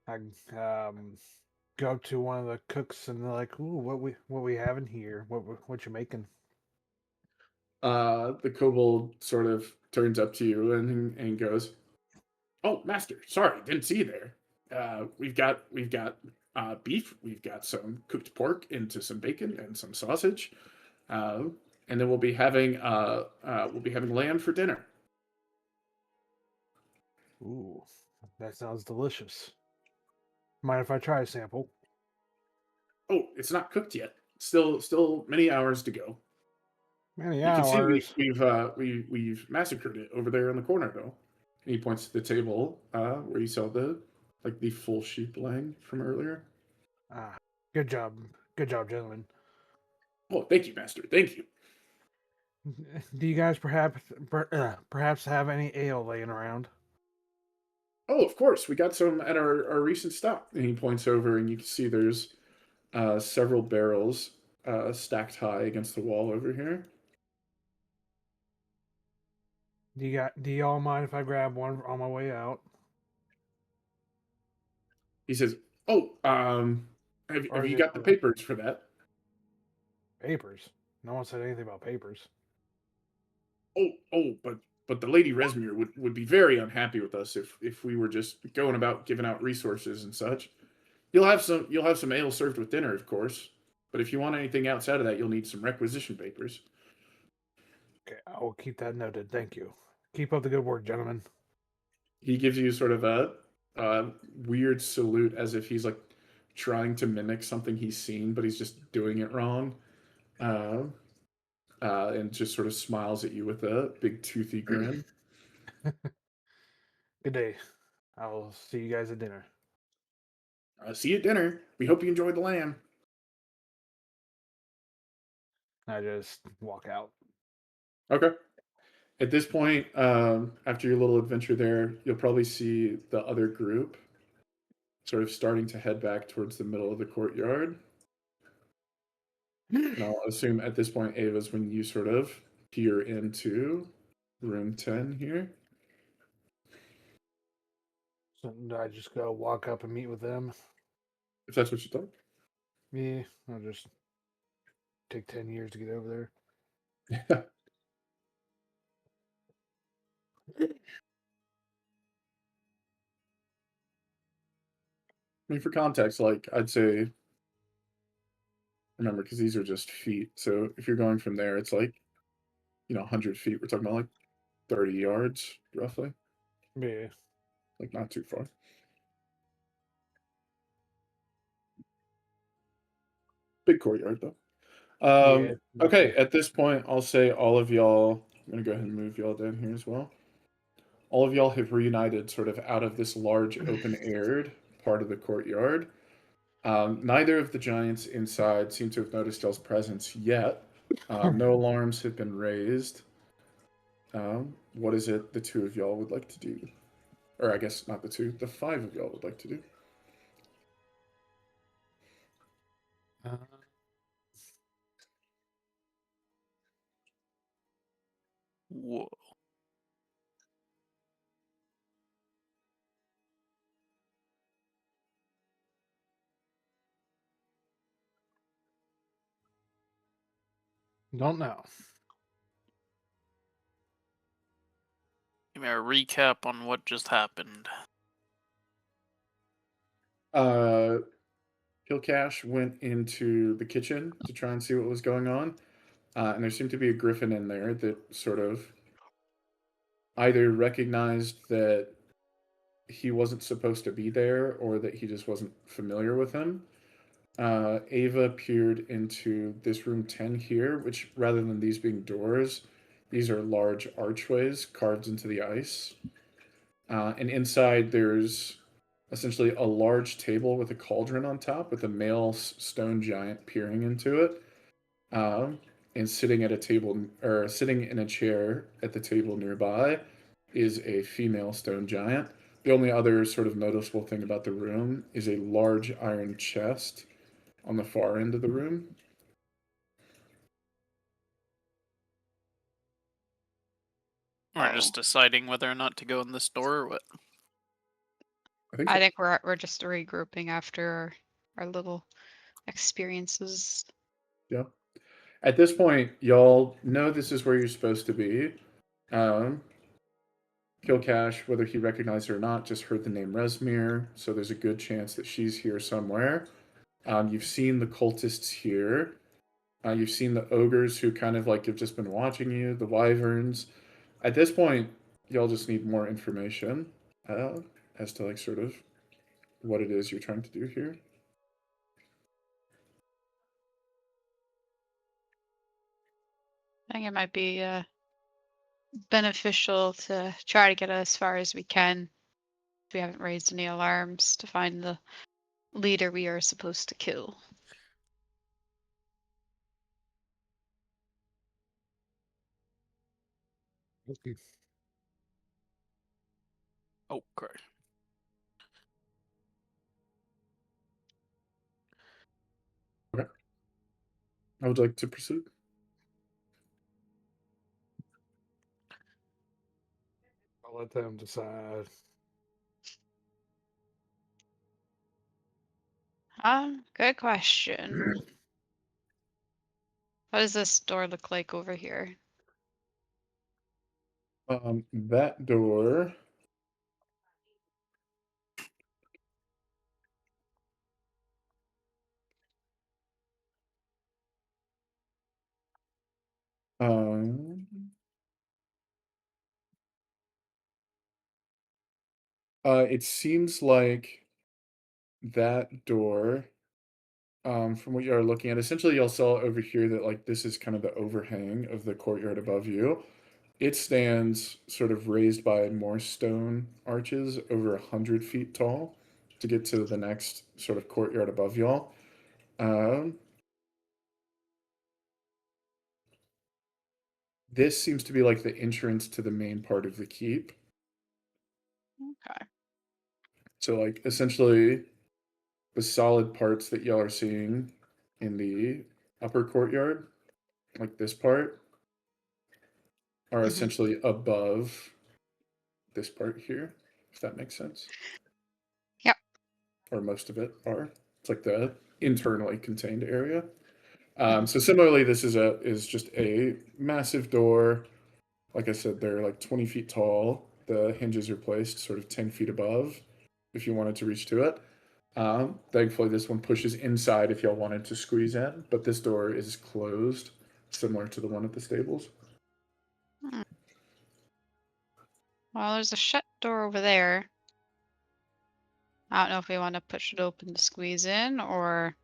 I go up to one of the cooks, and they're like, "Ooh, what we having here? What you making?" The kobold sort of turns up to you and goes, "Oh, master, sorry, didn't see you there. We've got beef. We've got some cooked pork into some bacon and some sausage, uh, and then we'll be having lamb for dinner." Ooh, that sounds delicious. Mind if I try a sample? Oh, it's not cooked yet. Still many hours to go. Many You can see hours. we've massacred it over there in the corner though. And he points to the table where you saw the full sheep leg from earlier. Ah, good job, gentlemen. Oh, thank you, master. Thank you. Do you guys perhaps have any ale laying around? Oh, of course. We got some at our recent stop. And he points over, and you can see there's several barrels stacked high against the wall over here. Do y'all mind if I grab one on my way out? He says, "Oh, Or have is you it got the papers for that?" papers? No one said anything about papers. Oh, but the Lady Rezmir would be very unhappy with us if we were just going about giving out resources and such. You'll have some ale served with dinner, of course. But if you want anything outside of that, you'll need some requisition papers. Okay, I will keep that noted. Thank you. Keep up the good work, gentlemen. He gives you sort of a weird salute as if he's like trying to mimic something he's seen, but he's just doing it wrong. Uh, and just sort of smiles at you with a big toothy grin. Good day. I'll see you guys at dinner. See you at dinner. We hope you enjoyed the lamb. I just walk out. Okay. At this point, after your little adventure there, you'll probably see the other group sort of starting to head back towards the middle of the courtyard. And I'll assume at this point, Ava's when you sort of peer into room 10 here. So I just go walk up and meet with them. If that's what you thought. Me, I'll just take 10 years to get over there. Yeah. I mean, for context, like I'd say, remember, because these are just feet. So if you're going from there, it's like, 100 feet. We're talking about like 30 yards, roughly. Yeah. Like not too far. Big courtyard though. Yeah. Okay, at this point, I'll say all of y'all. I'm gonna go ahead and move y'all down here as well. All of y'all have reunited sort of out of this large open-aired part of the courtyard. Neither of the giants inside seem to have noticed y'all's presence yet. No alarms have been raised. What is it the two of y'all would like to do? Or I guess not the two, the five of y'all would like to do. Whoa. Don't know. Give me a recap on what just happened. Kilcash went into the kitchen to try and see what was going on. And there seemed to be a griffin in there that sort of either recognized that he wasn't supposed to be there or that he just wasn't familiar with him. Ava peered into this room 10 here, which rather than these being doors, these are large archways carved into the ice. And inside there's essentially a large table with a cauldron on top with a male stone giant peering into it. And sitting at a table, or sitting in a chair at the table nearby, is a female stone giant. The only other sort of noticeable thing about the room is a large iron chest on the far end of the room. We're just deciding whether or not to go in this door or what. I think we're just regrouping after our little experiences. Yeah. At this point, y'all know this is where you're supposed to be. Kilcash, whether he recognized her or not, just heard the name Rezmir, so there's a good chance that she's here somewhere. You've seen the cultists here. You've seen the ogres who kind of like have just been watching you, the wyverns. At this point, y'all just need more information as to like sort of what it is you're trying to do here. I think it might be beneficial to try to get as far as we can. If we haven't raised any alarms, to find the leader we are supposed to kill. Okay. Okay. Okay. I would like to proceed. I'll let them decide. Good question. What does this door look like over here? That door. It seems like that door, from what you are looking at, essentially you'll saw over here that like this is kind of the overhang of the courtyard above you. It stands sort of raised by more stone arches over 100 feet tall to get to the next sort of courtyard above y'all. This seems to be like the entrance to the main part of the keep. Okay. So like essentially the solid parts that y'all are seeing in the upper courtyard, like this part, are Mhm. essentially above this part here, if that makes sense. Yep. Or most of it are. It's like the internally contained area. Mhm. So similarly, this is just a massive door. Like I said, they're like 20 feet tall. The hinges are placed sort of 10 feet above if you wanted to reach to it. Thankfully, this one pushes inside if y'all wanted to squeeze in, but this door is closed, similar to the one at the stables. Hmm. Well, there's a shut door over there. I don't know if we want to push it open to squeeze in or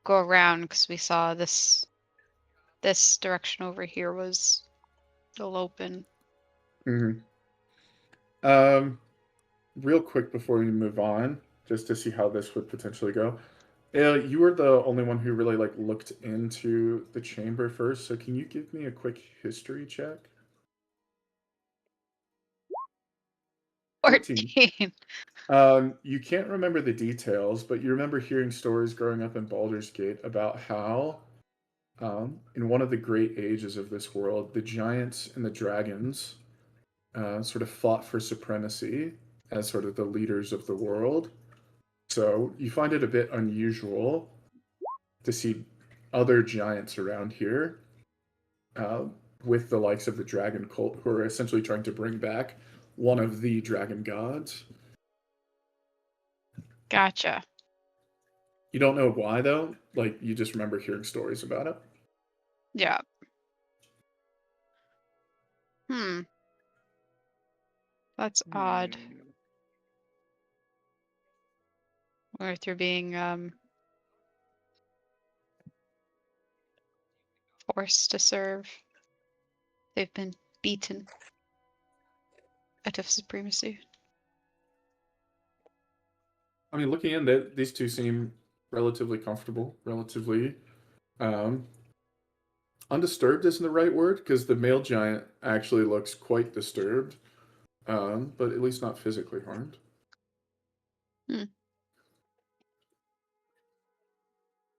go around because we saw this direction over here was still open. Mm-hmm. Real quick before we move on, just to see how this would potentially go. You were the only one who really like looked into the chamber first, so can you give me a quick history check? 14. 14. You can't remember the details, but you remember hearing stories growing up in Baldur's Gate about how, in one of the great ages of this world, the giants and the dragons sort of fought for supremacy as sort of the leaders of the world. So you find it a bit unusual to see other giants around here uh, with the likes of the dragon cult, who are essentially trying to bring back one of the dragon gods. Gotcha. You don't know why, though? Like, you just remember hearing stories about it? Yeah. That's odd. Or through being forced to serve. They've been beaten out of supremacy. I mean, looking in, these two seem relatively comfortable, relatively undisturbed isn't the right word, because the male giant actually looks quite disturbed, but at least not physically harmed.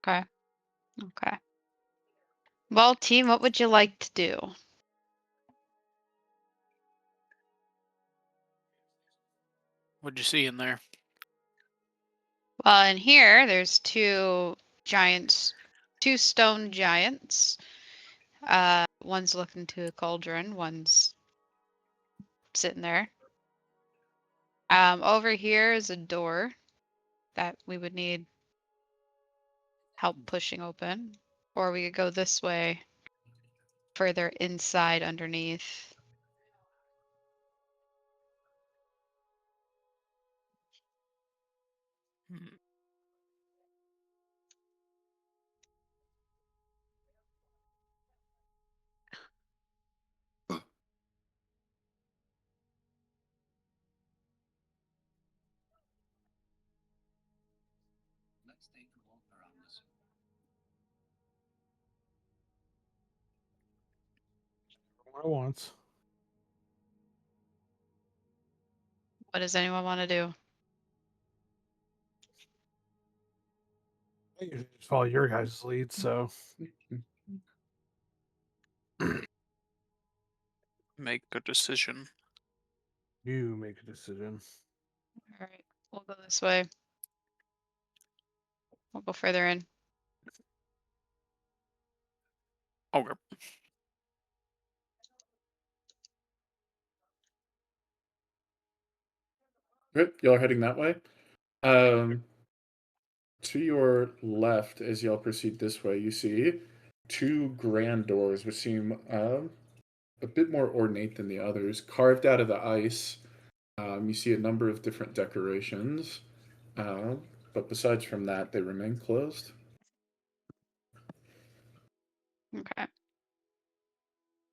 Okay. Okay. Well, team, what would you like to do? What'd you see in there? Well, in here, there's two giants, two stone giants. One's looking to a cauldron, one's sitting there. Over here is a door that we would need help pushing open. Or we could go this way, further inside underneath. Hmm. What I want. What does anyone want to do? I usually just follow your guys' lead, so Make a decision. you make a decision. All right, we'll go this way. We'll go further in. Okay. Good, y'all are heading that way. To your left, as y'all proceed this way, you see two grand doors, which seem a bit more ornate than the others, carved out of the ice. You see a number of different decorations, but besides from that, they remain closed. Okay.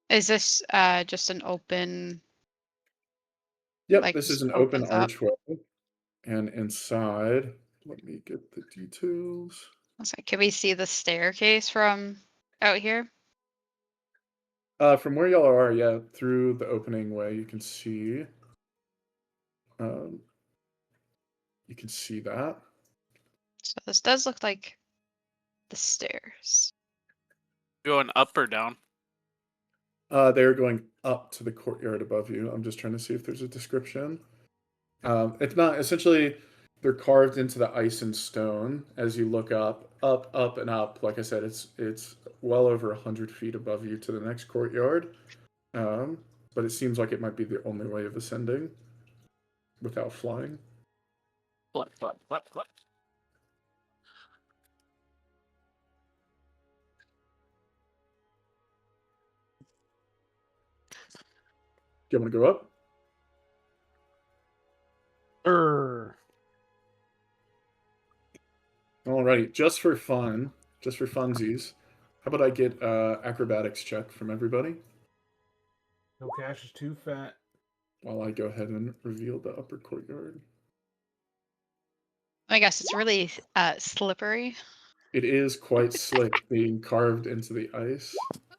Is this just an open? Yep, Like this is just an open opens up? archway, and inside, let me get the details. I was like, can we see the staircase from out here? From where y'all are, yeah, through the opening way, you can see. You can see that. So this does look like the stairs. Going up or down? They're going up to the courtyard above you. I'm just trying to see if there's a description. It's not essentially. They're carved into the ice and stone as you look up, up, and up. Like I said, it's well over 100 feet above you to the next courtyard. But it seems like it might be the only way of ascending without flying. Flip, flip, flip, flip. Do you want to go up? Alrighty, just for funsies, how about I get acrobatics check from everybody No cash is too fat. while I go ahead and reveal the upper courtyard. I guess it's really slippery. It is quite slick, being carved into the ice.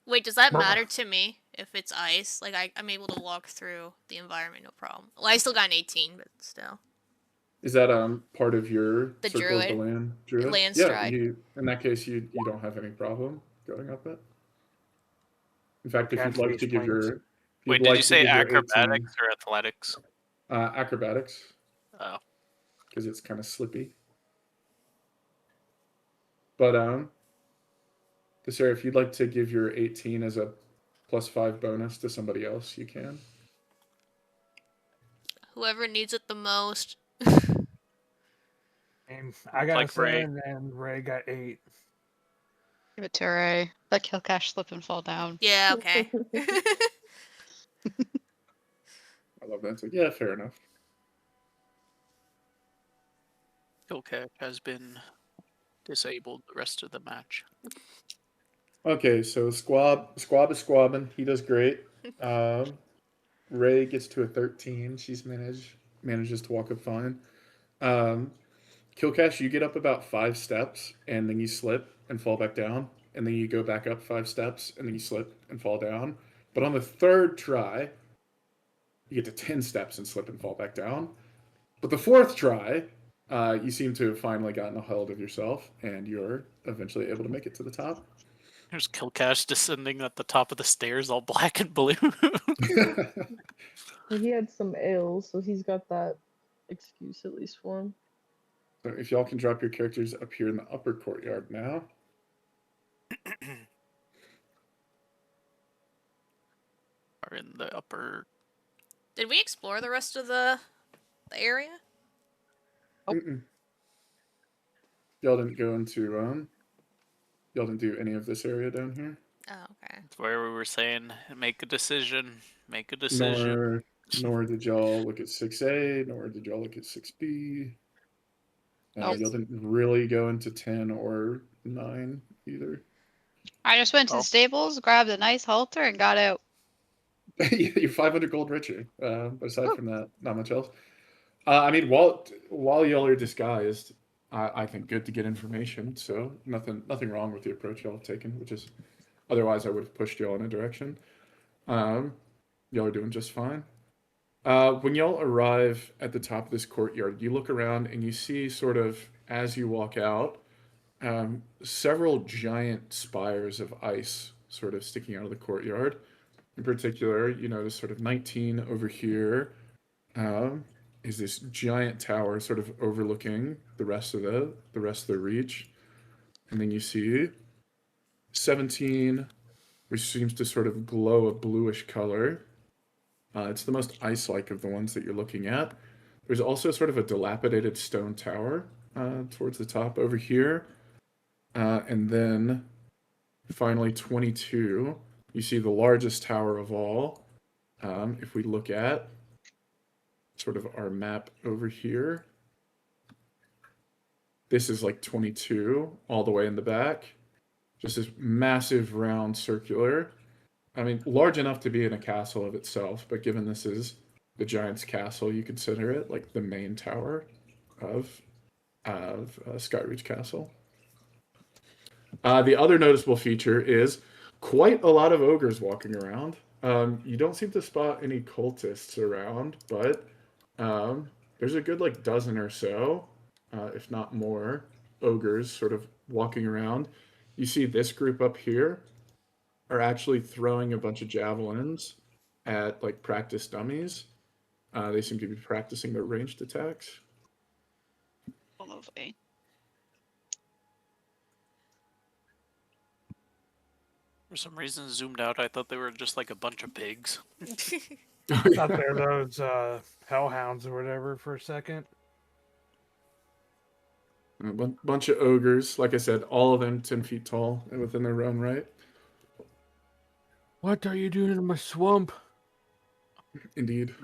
Wait, does that matter to me if it's ice? Like, I'm able to walk through the environment, no problem. Well, I still got an 18, but still. Is that part of your The circle of druid. the land druid? Land yeah, stride. in that case, you don't have any problem going up it. In fact, if you'd Catch like these to give flames. your Wait, did you say acrobatics or athletics? acrobatics, Oh. because it's kind of slippy. But Thesera, if you'd like to give your 18 as a +5 bonus to somebody else, you can. Whoever needs it the most. And I got Like a Ray. 7, and Ray got 8. Give it to Ray. Let Killcash slip and fall down. Yeah, okay. I love that. It's like, yeah, fair enough. Okay, has been disabled the rest of the match. Okay, so Squab is squabbing. He does great. Ray gets to a 13. She's manages to walk up fine. Killcash, you get up about 5 steps, and then you slip and fall back down, and then you go back up 5 steps, and then you slip and fall down. But on the third try, you get to 10 steps and slip and fall back down. But the fourth try, you seem to have finally gotten a hold of yourself, and you're eventually able to make it to the top. There's Killcash descending at the top of the stairs, all black and blue. Well, he had some ale, so he's got that excuse at least for him. So if y'all can drop your characters up here in the upper courtyard now. Are in the upper. Did we explore the rest of the area? Mm-mm. Y'all didn't go into y'all didn't do any of this area down here. Oh, okay. It's where we were saying, make a decision. Make a decision. Nor did y'all look at 6A, nor did y'all look at 6B. Nope. Y'all didn't really go into 10 or 9 either. I just went to Oh. the stables, grabbed a nice halter, and got out. You're 500 gold richer. But aside from that, not much else. I mean, while y'all are disguised, I think good to get information. So nothing wrong with the approach y'all have taken, which is otherwise I would have pushed y'all in a direction. Y'all are doing just fine. When y'all arrive at the top of this courtyard, you look around and you see sort of as you walk out, several giant spires of ice sort of sticking out of the courtyard. In particular, you notice sort of 19 over here is this giant tower sort of overlooking the rest of the reach, and then you see 17, which seems to sort of glow a bluish color. It's the most ice-like of the ones that you're looking at. There's also sort of a dilapidated stone tower towards the top over here, and then finally 22. You see the largest tower of all. If we look at sort of our map over here, this is like 22 all the way in the back. Just this massive round circular. I mean, large enough to be in a castle of itself, but given this is the giant's castle, you consider it like the main tower of Skyreach Castle. The other noticeable feature is quite a lot of ogres walking around. You don't seem to spot any cultists around, but there's a good like dozen or so, if not more, ogres sort of walking around. You see this group up here are actually throwing a bunch of javelins at like practice dummies. They seem to be practicing their ranged attacks. Lovely. For some reason, zoomed out, I thought they were just like a bunch of pigs. Out there, those hellhounds or whatever for a second. A bunch of ogres, like I said, all of them 10 feet tall and within their own right. What are you doing in my swamp? Indeed.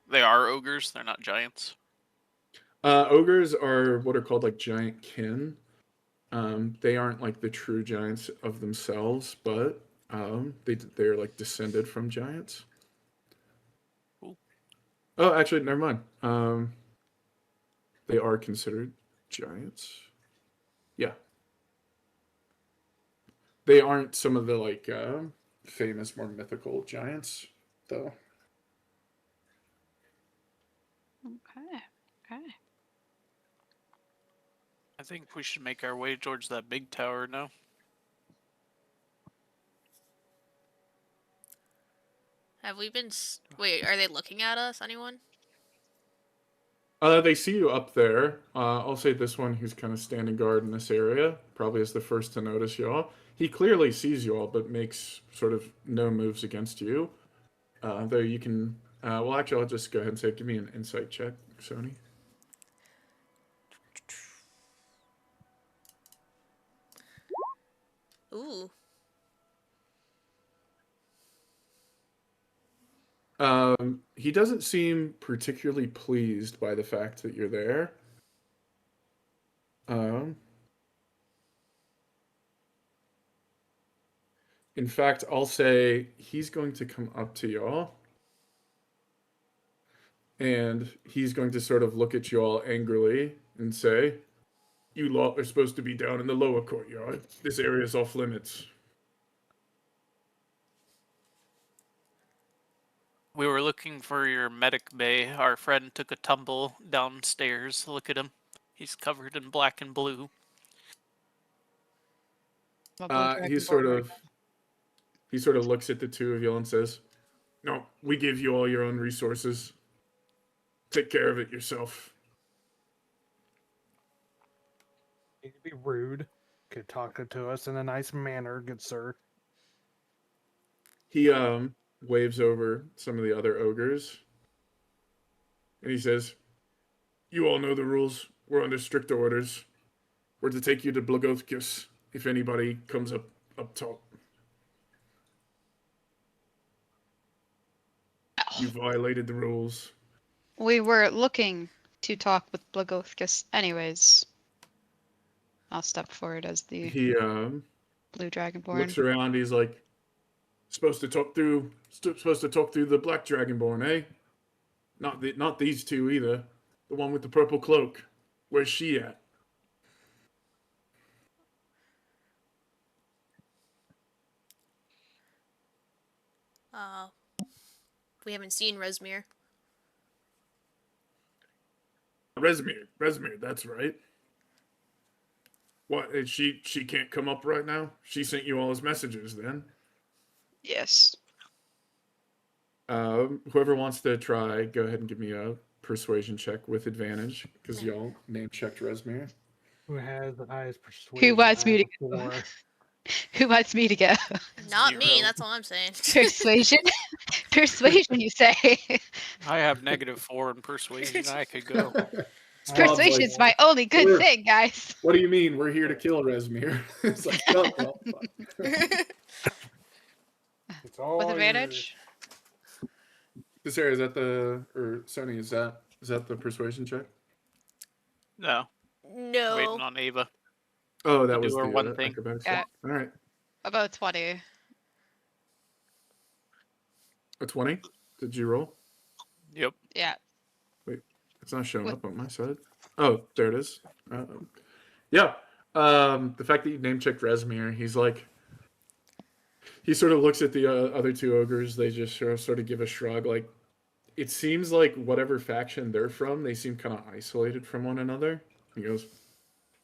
They are ogres. They're not giants. Ogres are what are called like giant kin. They aren't like the true giants of themselves, but they're like descended from giants. Cool. Oh, actually, never mind. They are considered giants. Yeah. They aren't some of the like famous, more mythical giants, though. Okay. Okay. I think we should make our way towards that big tower now. Have we been? Wait, are they looking at us? Anyone? They see you up there. I'll say this one who's kind of standing guard in this area probably is the first to notice y'all. He clearly sees you all, but makes sort of no moves against you. Though you can. Well, actually, I'll just go ahead and say, give me an insight check, Sony. Ooh. He doesn't seem particularly pleased by the fact that you're there. In fact, I'll say he's going to come up to y'all. And he's going to sort of look at you all angrily and say, "You lot are supposed to be down in the lower courtyard. This area is off limits." We were looking for your medic bay. Our friend took a tumble downstairs. Look at him. He's covered in black and blue. He sort of looks at the two of you and says, "No, we give you all your own resources. Take care of it yourself." You could be rude. Could talk to us in a nice manner, good sir. He waves over some of the other ogres. And he says, "You all know the rules. We're under strict orders. We're to take you to Blagothkus if anybody comes up top. You violated the rules." We were looking to talk with Blagothkus anyways. I'll step forward as the He blue dragonborn. looks around. He's like, supposed to talk through the black dragonborn, eh? Not these two either. The one with the purple cloak. Where's she at? We haven't seen Rezmir. Rezmir, that's right. What? She can't come up right now? She sent you all his messages then. Yes. Whoever wants to try, go ahead and give me a persuasion check with advantage, because y'all name-checked Rezmir. Who has the highest persuasion? Who wants me to out of the four? Who wants me to go? Not me. 0. That's all I'm saying. Persuasion? Persuasion, you say? I have -4 in persuasion. I could go. Persuasion's my only good "Sure. thing, guys. What do you mean? We're here to kill Rezmir." It's like, oh, well, fine. It's all With yours. advantage? Thesera, is that Sony, is that the persuasion check? No, No. waiting on Ava. Oh, that You was do the our one thing. acrobatics. Yeah. All right. About 20. A 20? Did you roll? Yep. Yeah. It's not showing What? up on my side. Oh, there it is. Yeah. The fact that you name-checked Rezmir, he's like... He sort of looks at the other two ogres. They just sort of give a shrug. Like, it seems like whatever faction they're from, they seem kind of isolated from one another. He goes,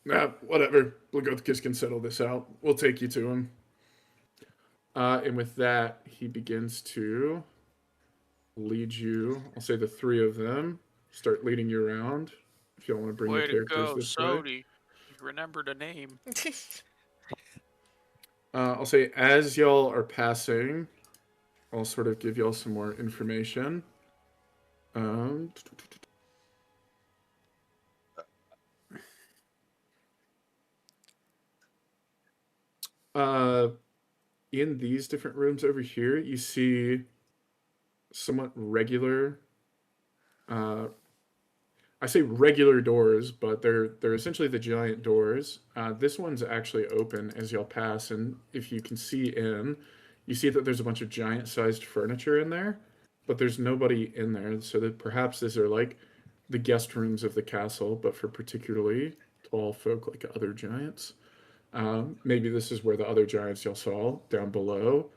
Nah, whatever. Blagothkus can settle this out. We'll take you to him. And with that, he begins to lead you. I'll say the three of them start leading you around. If you all want to bring Way your to characters go, this way. Sody. You remembered a name. I'll say as y'all are passing, I'll sort of give y'all some more information. Um, in these different rooms over here, you see somewhat regular. I say regular doors, but they're essentially the giant doors. This one's actually open as y'all pass, and if you can see in, you see that there's a bunch of giant-sized furniture in there, but there's nobody in there. So that perhaps these are like the guest rooms of the castle, but for particularly tall folk like other giants. Maybe this is where the other giants y'all saw down below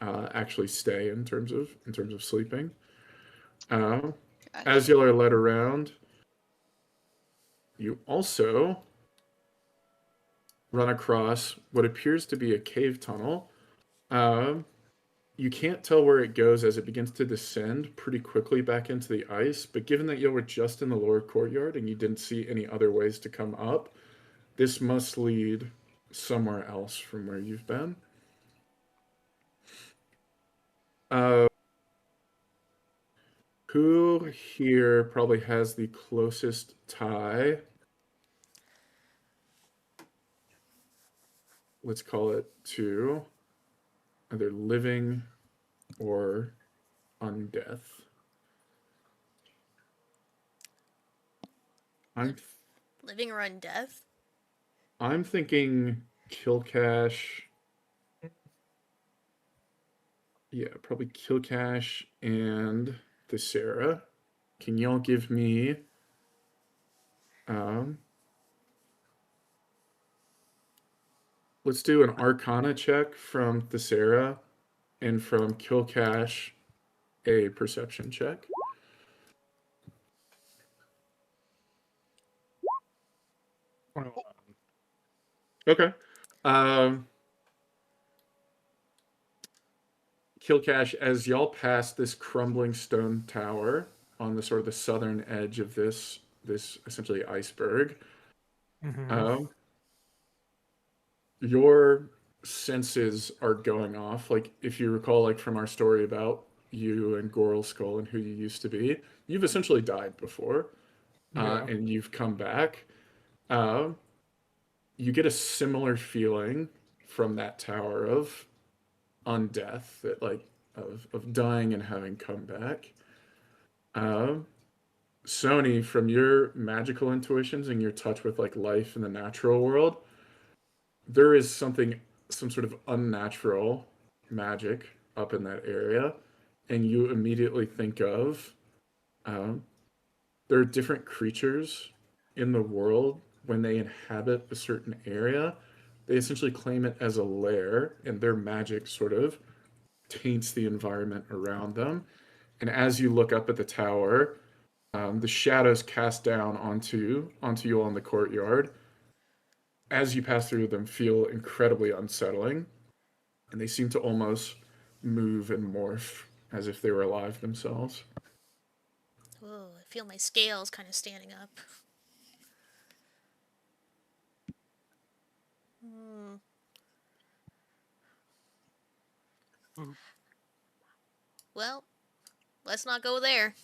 actually stay in terms of sleeping. As Gotcha. y'all are led around, you also run across what appears to be a cave tunnel. You can't tell where it goes as it begins to descend pretty quickly back into the ice, but given that you were just in the lower courtyard and you didn't see any other ways to come up, this must lead somewhere else from where you've been. Who here probably has the closest tie? Let's call it to either living or undeath. Living or undeath? I'm thinking Killcash. Yeah, probably Killcash and Thesera. Can y'all give me let's do an Arcana check from Thesera and from Killcash a perception check. Okay. Killcash, as y'all pass this crumbling stone tower on the sort of the southern edge of this essentially iceberg, your senses are going off. Like if you recall, like from our story about you and Goral Skull and who you used to be, you've essentially died before, and you've come back. You get a similar feeling from that tower of undeath, that like of dying and having come back. Sony, from your magical intuitions and your touch with like life in the natural world, there is some sort of unnatural magic up in that area, and you immediately think of there are different creatures in the world. When they inhabit a certain area, they essentially claim it as a lair, and their magic sort of taints the environment around them. And as you look up at the tower, the shadows cast down onto you all in the courtyard, as you pass through them, feel incredibly unsettling, and they seem to almost move and morph as if they were alive themselves. Whoa, I feel my scales kind of standing up. Well, let's not go there.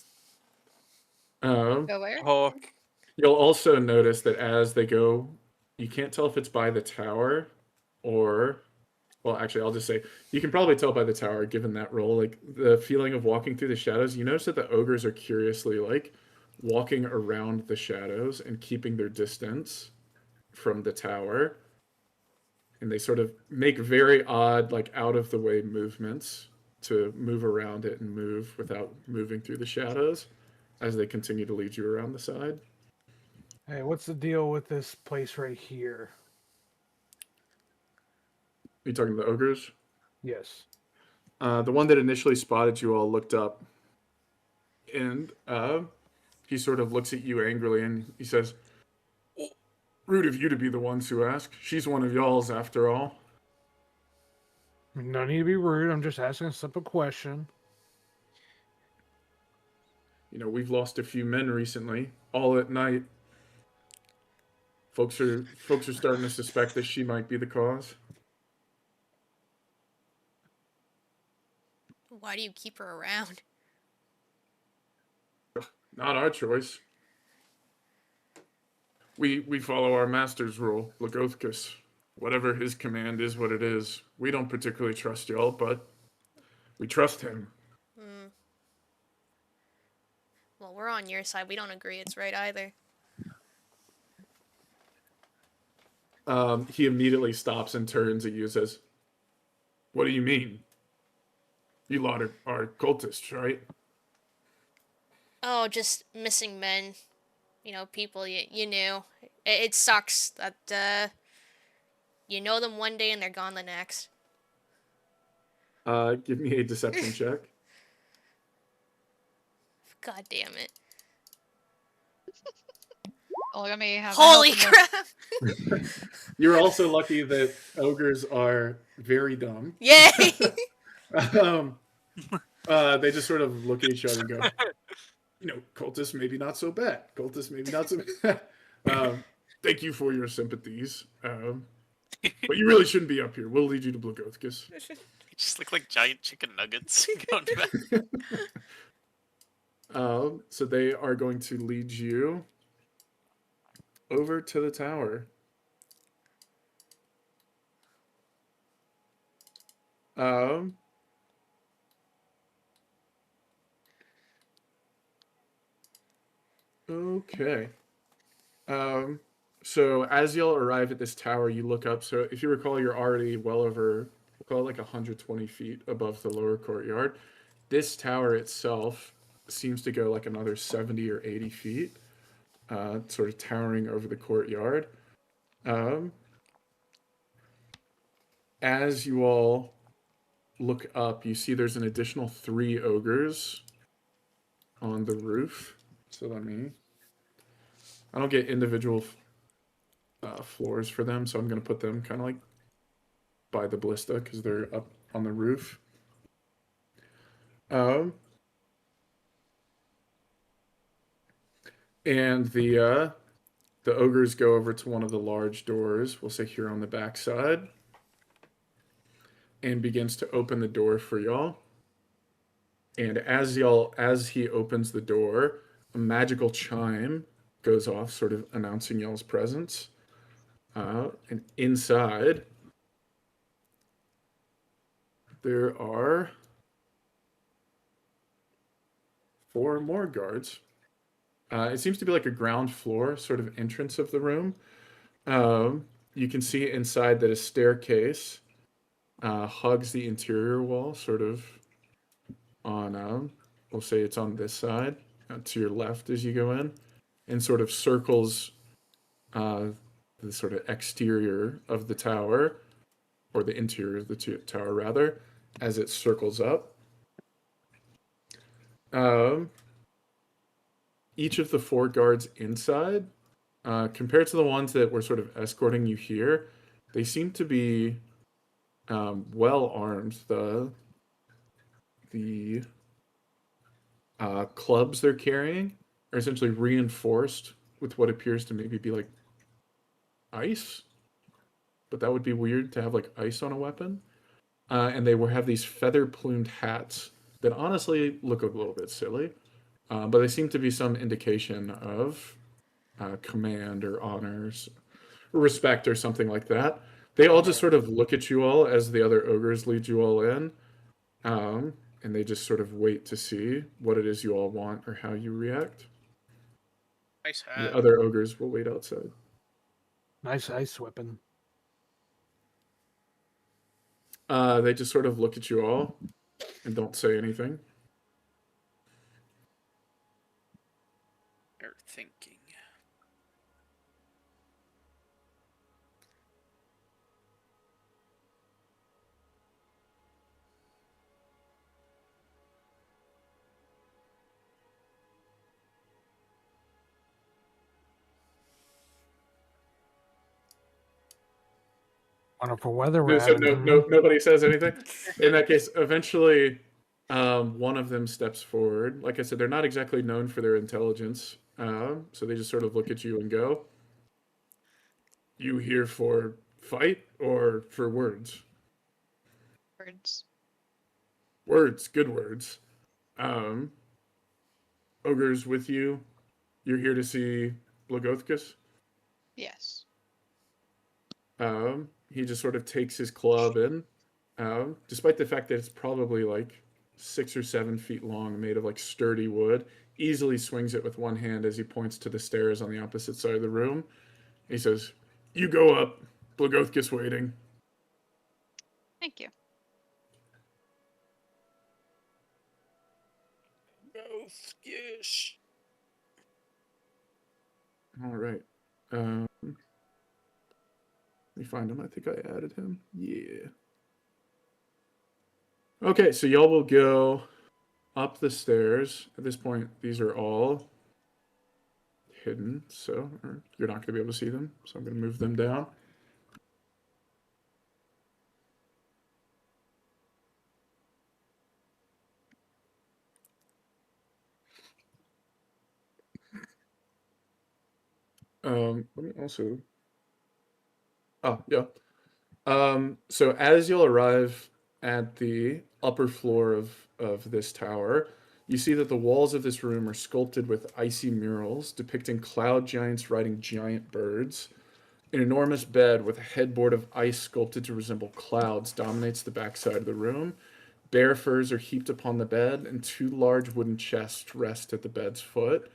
Go where? Oh, You'll also notice that as they go, you can't tell if it's by the tower or, well, actually, I'll just say you can probably tell by the tower, given that role. Like the feeling of walking through the shadows, you notice that the ogres are curiously like walking around the shadows and keeping their distance from the tower. And they sort of make very odd, like out of the way movements to move around it and move without moving through the shadows as they continue to lead you around the side. Hey, what's the deal with this place right here? Are you talking to the ogres? Yes. The one that initially spotted you all looked up, and he sort of looks at you angrily, and he says, Rude of you to be the ones who ask. She's one of y'all's after all. No need to be rude. I'm just asking a simple question. You know, we've lost a few men recently, all at night. Folks are starting to suspect that she might be the cause. Why do you keep her around? Not our choice. We follow our master's rule, Blagothkus. Whatever his command is, what it is. We don't particularly trust y'all, but we trust him. Hmm. Well, we're on your side. We don't agree it's right either. He immediately stops and turns at you and says, "What do you mean? You lot are cultists, right?" Oh, just missing men. You know, people you knew. It sucks that you know them one day and they're gone the next. Give me a deception check. God damn it. Oh, let me have Holy a help in this. crap! You're also lucky that ogres are very dumb. Yay! They just sort of look at each other and go, you know, cultists maybe not so bad. Cultists maybe not so bad. Thank you for your sympathies. But you really shouldn't be up here. We'll lead you to Blagothkus. They just look like giant chicken nuggets going back. So they are going to lead you over to the tower. Okay. So as y'all arrive at this tower, you look up. So if you recall, you're already well over, we'll call it like 120 feet above the lower courtyard. This tower itself seems to go like another 70 or 80 feet, sort of towering over the courtyard. As you all look up, you see there's an additional 3 ogres on the roof. So I don't get individual floors for them, so I'm going to put them kind of like by the ballista because they're up on the roof. And the ogres go over to one of the large doors, we'll say here on the back side, and begins to open the door for y'all. And as he opens the door, a magical chime goes off, sort of announcing y'all's presence. And inside, there are 4 more guards. It seems to be like a ground floor sort of entrance of the room. You can see inside that a staircase hugs the interior wall, sort of on, we'll say it's on this side, to your left as you go in, and sort of circles the sort of exterior of the tower, or the interior of the tower rather, as it circles up. Each of the 4 guards inside, compared to the ones that were sort of escorting you here, they seem to be well armed. The clubs they're carrying are essentially reinforced with what appears to maybe be like ice, but that would be weird to have like ice on a weapon. And they will have these feather plumed hats that honestly look a little bit silly, but they seem to be some indication of command or honors, or respect, or something like that. They all just sort of look at you all as the other ogres lead you all in, and they just sort of wait to see what it is you all want or how you react. Nice The hat. other ogres will wait outside. Nice ice weapon. They just sort of look at you all and don't say anything. They're thinking. Wonderful weather No, we're so having. nobody says anything. In that case, eventually, one of them steps forward. Like I said, they're not exactly known for their intelligence, so they just sort of look at you and go, "You here for fight or for words?" Words. Words, good words. Um, Ogres with you. You're here to see Blagothkus. Yes. He just sort of takes his club in, despite the fact that it's probably like 6 or 7 feet long, made of like sturdy wood. Easily swings it with one hand as he points to the stairs on the opposite side of the room. He says, "You go up. Blagothkus waiting." Thank you. Yes. All right. Let me find him. I think I added him. Yeah. Okay, so y'all will go up the stairs. At this point, these are all hidden, so you're not going to be able to see them. So I'm going to move them down. Let me also. Oh, yeah. So as you'll arrive at the upper floor of this tower, you see that the walls of this room are sculpted with icy murals depicting cloud giants riding giant birds. An enormous bed with a headboard of ice sculpted to resemble clouds dominates the backside of the room. Bear furs are heaped upon the bed, and 2 large wooden chests rest at the bed's foot.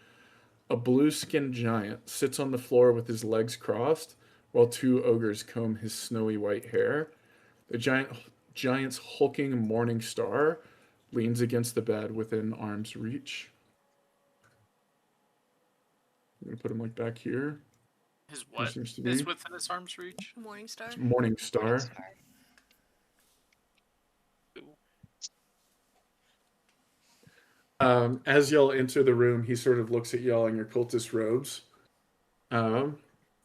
A blue-skinned giant sits on the floor with his legs crossed, while 2 ogres comb his snowy white hair. The giant's hulking morning star leans against the bed within arm's reach. I'm gonna put him like back here. His He what seems to is be. within his arm's reach? Morningstar. It's morning star. As y'all enter the room, he sort of looks at y'all in your cultist robes.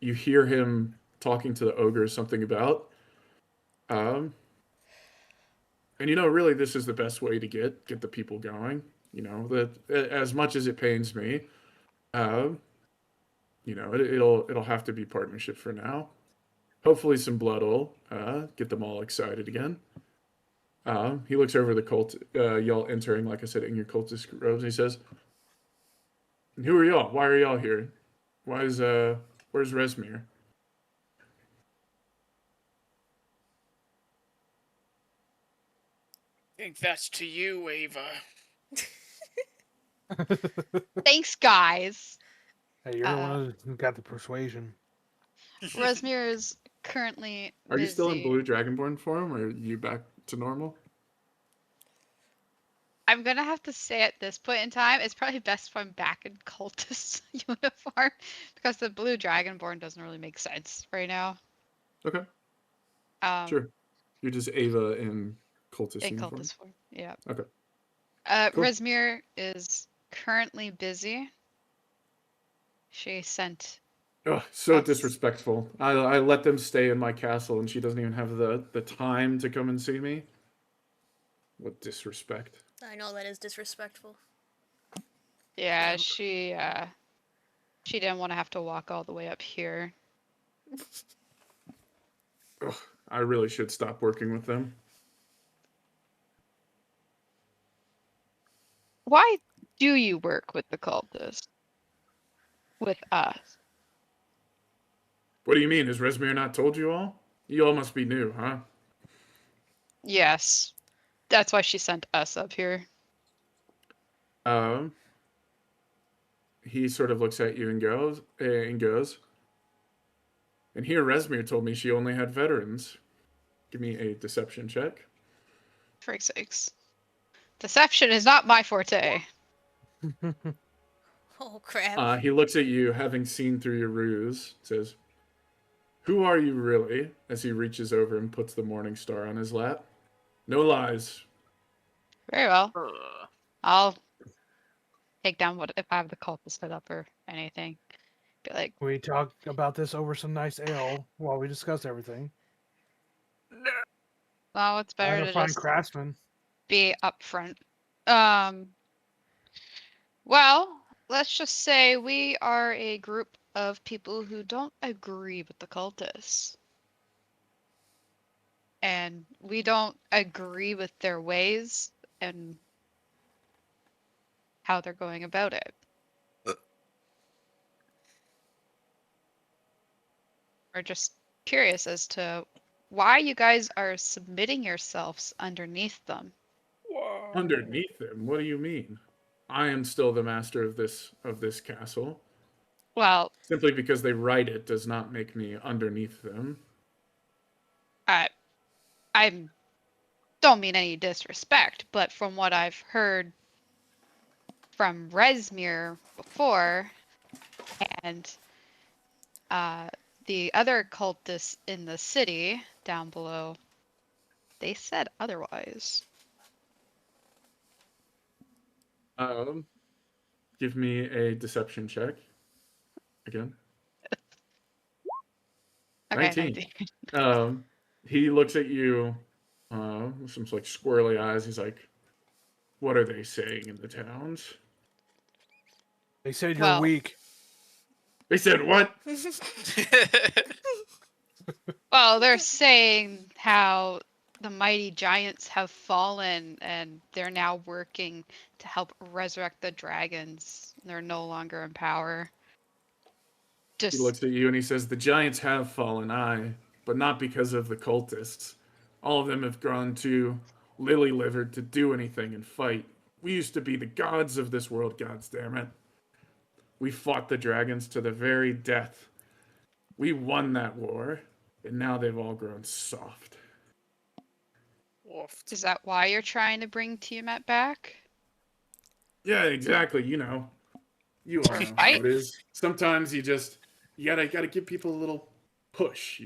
You hear him talking to the ogre something about. And really, this is the best way to get the people going. That as much as it pains me, it'll have to be partnership for now. Hopefully, some blood will get them all excited again. He looks over the cult, y'all entering, like I said, in your cultist robes, and he says, "Who are y'all? Why are y'all here? Where's Rezmir?" I think that's to you, Ava. Thanks, guys. Hey, you're the one who got the persuasion. Rezmir is currently Are you busy. still in blue dragonborn form, or are you back to normal? I'm gonna have to say at this point in time, it's probably best if I'm back in cultist uniform because the blue dragonborn doesn't really make sense right now. Okay, Sure. You're just Ava in cultist In uniform. cultist form, yeah. Okay. Cool. Rezmir is currently busy. She sent. Oh, so us- disrespectful. I let them stay in my castle, and she doesn't even have the time to come and see me. What disrespect! I know that is disrespectful. Yeah, she didn't want to have to walk all the way up here. Ugh, I really should stop working with them. Why do you work with the cultists? With us? What do you mean? Has Rezmir not told you all? You all must be new, huh? Yes. That's why she sent us up here. He sort of looks at you and goes, and here Rezmir told me she only had veterans. Give me a deception check. For sakes. Deception is not my forte. Oh crap. He looks at you, having seen through your ruse, says, "Who are you really?" As he reaches over and puts the morning star on his lap. "No lies." Very well. Uh, I'll take down what if I have the cultist set up or anything. Be like, We talked about this over some nice ale while we discussed everything. Well, it's better Trying to to find just craftsmen. be upfront. Well, let's just say we are a group of people who don't agree with the cultists. And we don't agree with their ways and how they're going about it. We're just curious as to why you guys are submitting yourselves underneath them. Underneath them? What do you mean? I am still the master of this castle. Well, Simply because they write it does not make me underneath them. I don't mean any disrespect, but from what I've heard from Rezmir before, and the other cultists in the city down below, they said otherwise. Give me a deception check. Again. Okay, 19. He looks at you with some like squirrely eyes. He's like, "What are they saying in the towns?" They said you're Well, weak. They said what? well, they're saying how the mighty giants have fallen and they're now working to help resurrect the dragons. They're no longer in power. He Just looks at you and he says, "The giants have fallen, aye, but not because of the cultists. All of them have gone too lily-livered to do anything and fight. We used to be the gods of this world, gods damn it. We fought the dragons to the very death. We won that war, and now they've all grown soft." is that why you're trying to bring Tiamat back? Yeah, exactly. You all know how Fight? it is. Sometimes you gotta give people a little push.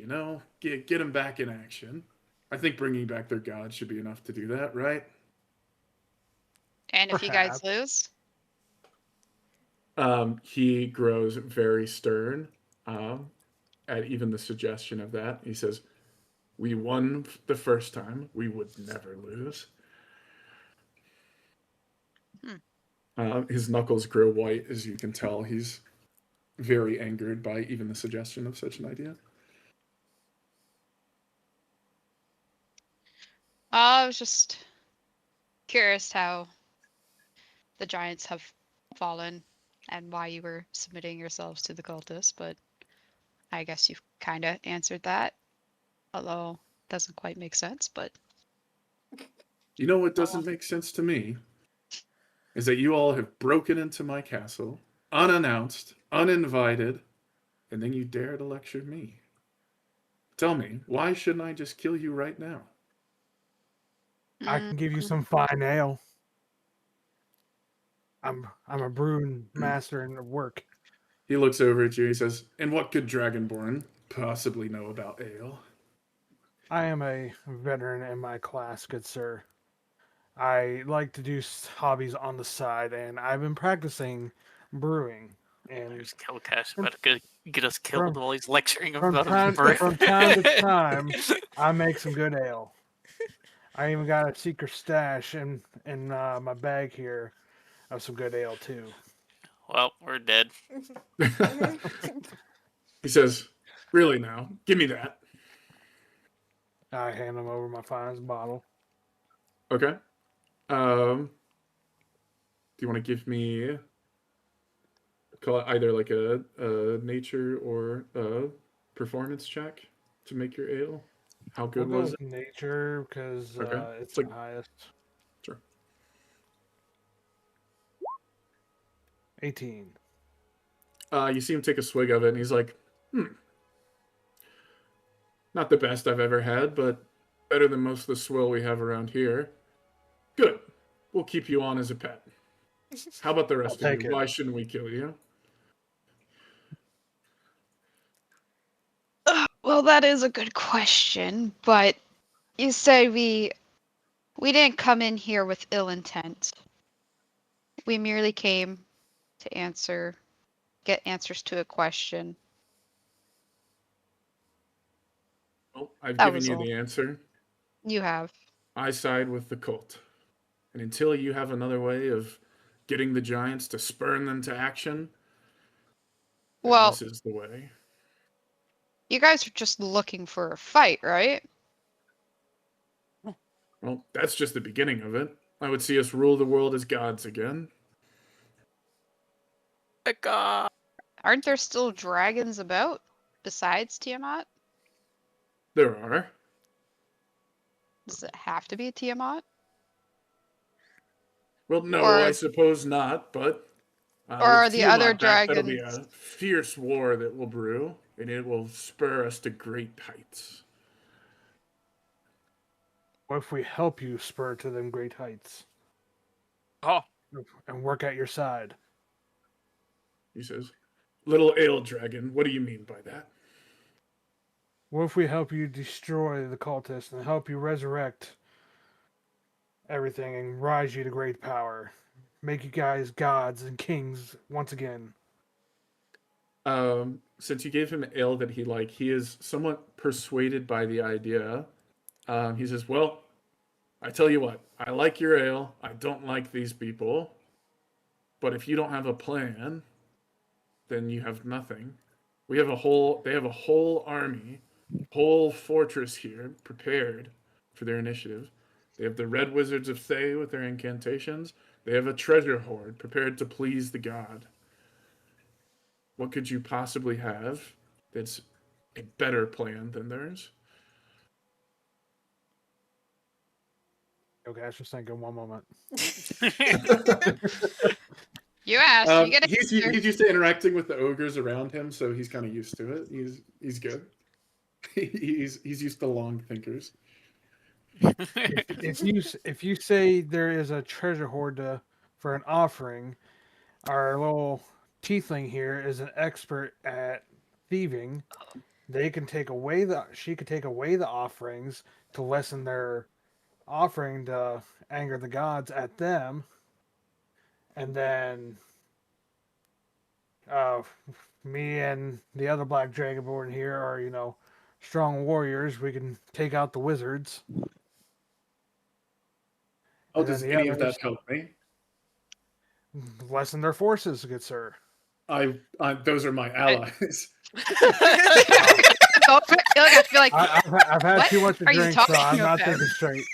Get them back in action. I think bringing back their god should be enough to do that, right? And if you guys Perhaps. lose? He grows very stern at even the suggestion of that. He says, "We won the first time. We would never lose." His knuckles grow white, as you can tell. He's very angered by even the suggestion of such an idea. I was just curious how the giants have fallen and why you were submitting yourselves to the cultists, but I guess you've kind of answered that, although it doesn't quite make sense, but You know what oh doesn't well. make sense to me? Is that you all have broken into my castle, unannounced, uninvited, and then you dare to lecture me. Tell me, why shouldn't I just kill you right now? I can give you some fine ale. I'm a brewing master in the work. He looks over at you. He says, "And what could Dragonborn possibly know about ale?" I am a veteran in my class, good sir. I like to do hobbies on the side, and I've been practicing brewing. And There's Kelcash about to get us killed from- while he's lecturing from about time his brew. from time to time, I make some good ale. I even got a secret stash in my bag here of some good ale too. Well, we're dead. He says, "Really now? Give me that." I hand him over my finest bottle. Okay. Do you want to give me call it either like a nature or a performance check to make your ale? How good We'll go was with it? nature because Okay. it's It's like- the highest. Sure. 18. You see him take a swig of it, and he's like, not the best I've ever had, but better than most of the swill we have around here. Good. We'll keep you on as a pet. How about the rest I'll of take you? it. Why shouldn't we kill you?" Well, that is a good question, but you say we didn't come in here with ill intent. We merely came to get answers to a question. Well, I've That given was you all. the answer. You have. I side with the cult. And until you have another way of getting the giants to spurn them to action, then Well, this is the way. you guys are just looking for a fight, right? Well, that's just the beginning of it. I would see us rule the world as gods again. Aren't there still dragons about besides Tiamat? There are. Does it have to be Tiamat? Well, no, Or- I suppose not, but Or are with the other Tiamat back, that'll be dragons- a fierce war that will brew, and it will spur us to great heights. What if we help you spur to them great heights Oh, and work at your side? He says, "Little ale dragon, what do you mean by that?" What if we help you destroy the cultists and help you resurrect everything and rise you to great power? Make you guys gods and kings once again. Since you gave him ale that he liked, he is somewhat persuaded by the idea. He says, "Well, I tell you what, I like your ale. I don't like these people. But if you don't have a plan, then you have nothing. They have a whole army, whole fortress here prepared for their initiative. They have the Red Wizards of Thay with their incantations. They have a treasure hoard prepared to please the god. What could you possibly have that's a better plan than theirs?" Okay, I was just thinking one moment. You asked, you get an He's answer. used to interacting with the ogres around him, so he's kind of used to it. He's good. He's used to long thinkers. If you say there is a treasure hoard for an offering, our little tiefling here is an expert at thieving. She could take away the offerings to lessen their offering to anger the gods at them, and then me and the other black dragonborn here are strong warriors. We can take out the wizards. Oh, And does then the any of others- that help me? Lessen their forces, good sir. Those are my allies. I feel like, I've had What too much to are you drink, so talking I'm not about? thinking straight.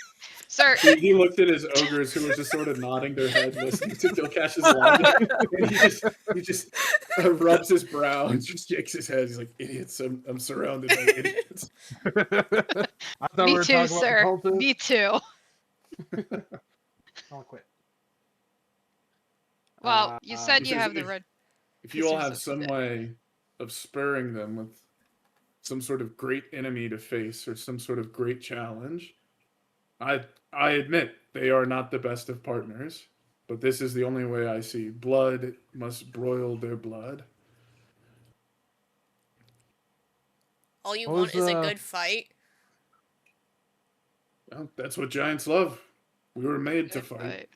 sir, He looked at his ogres who were just sort of nodding their head, listening to Dilkash's logic, and he just rubs his brow and just shakes his head. He's like, "Idiots! I'm surrounded by idiots." I thought we me were too, talking sir. about the cultists. Me too. I'll quit. Well, you said he you says have the if- red. If you all Yes, have yes, some yes. way of spurring them with some sort of great enemy to face or some sort of great challenge, I admit they are not the best of partners, but this is the only way I see. Blood must broil their blood. All you What want was, is a good fight. Well, that's what giants love. We were made to Good fight. fight.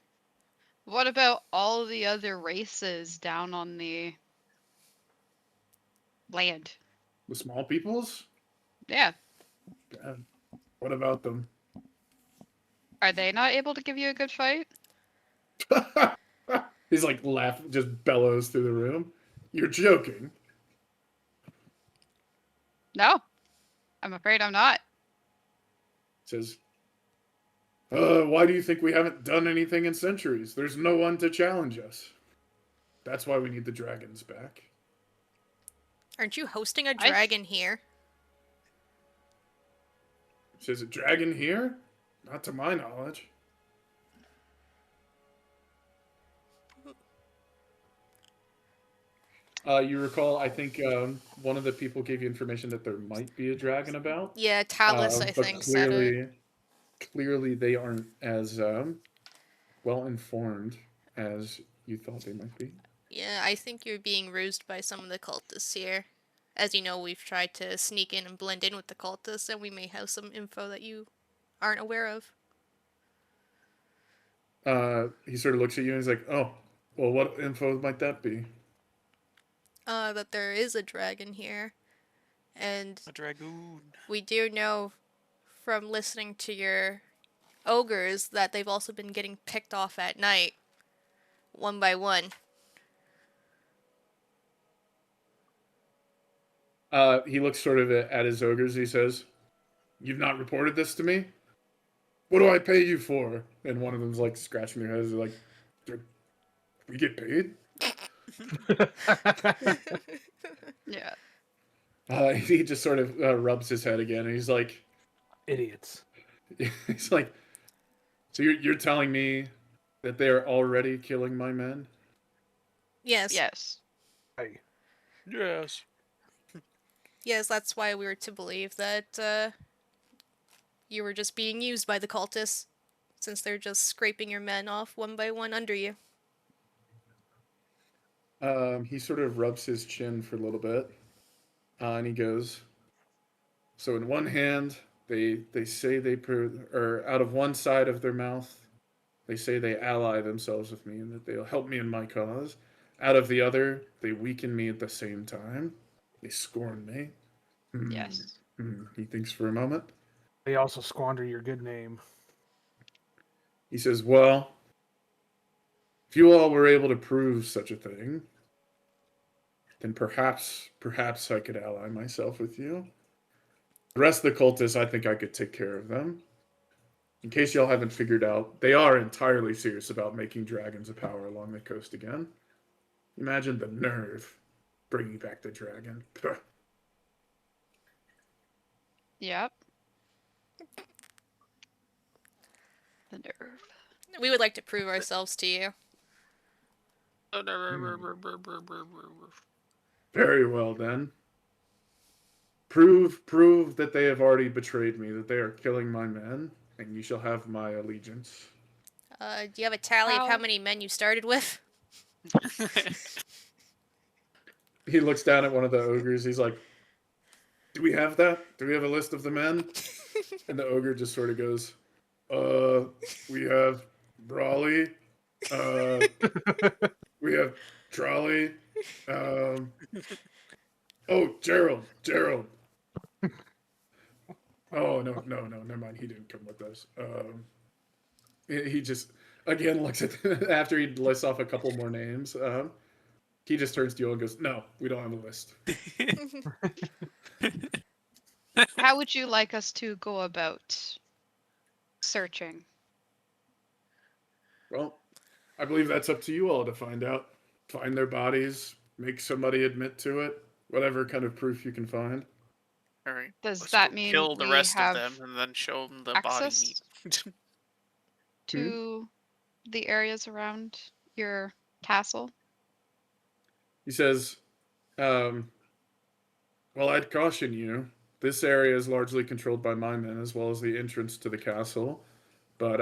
What about all the other races down on the land? The small peoples? Yeah. What about them? Are they not able to give you a good fight? He's like laughing, just bellows through the room. You're joking. No. I'm afraid I'm not. Says, why do you think we haven't done anything in centuries? There's no one to challenge us. That's why we need the dragons back. Aren't you hosting a I- dragon here? Says, a dragon here? Not to my knowledge. You recall, I think one of the people gave you information that there might be a dragon about. Yeah, Talus, I But think, said it. clearly they aren't as well informed as you thought they might be. Yeah, I think you're being rused by some of the cultists here. As you know, we've tried to sneak in and blend in with the cultists, and we may have some info that you aren't aware of. He sort of looks at you and he's like, "Oh, well, what info might that be?" That there is a dragon here. And a dragoon. we do know from listening to your ogres that they've also been getting picked off at night, one by one. He looks sort of at his ogres. He says, "You've not reported this to me? What do I pay you for?" And one of them's like scratching their heads, like, "Do we get paid?" Yeah. He just sort of rubs his head again, and he's like, Idiots. he's like, "So you're telling me that they are already killing my men?" Yes. Yes. Hey, Yes. Yes, that's why we were to believe that you were just being used by the cultists, since they're just scraping your men off one by one under you. He sort of rubs his chin for a little bit, and he goes, "So in one hand, they say or out of one side of their mouth, they say they ally themselves with me and that they'll help me in my cause. Out of the other, they weaken me at the same time. They scorn me." Yes. He thinks for a moment. they also squander your good name. He says, "Well, if you all were able to prove such a thing, then perhaps I could ally myself with you. The rest of the cultists, I think I could take care of them. In case y'all haven't figured out, they are entirely serious about making dragons a power along the coast again. Imagine the nerve bringing back the dragon." Yep. The nerve. We would like to prove ourselves to you. Very well, then. Prove that they have already betrayed me, that they are killing my men, and you shall have my allegiance. Do you have a tally of how How- many men you started with? He looks down at one of the ogres. He's like, "Do we have that? Do we have a list of the men?" And the ogre just sort of goes, "We have Brawley, we have Trolley, oh, Gerald. Oh, no, never mind. He didn't come with us. He just, again, looks at, after he lists off a couple more names, he just turns to you and goes, "No, we don't have a list." How would you like us to go about searching? Well, I believe that's up to you all to find out. Find their bodies, make somebody admit to it, whatever kind of proof you can find. All right. Does let's that go mean kill the we rest have of them and then show them the body access meat? to the areas around your castle? He says, "Well, I'd caution you. This area is largely controlled by my men, as well as the entrance to the castle. But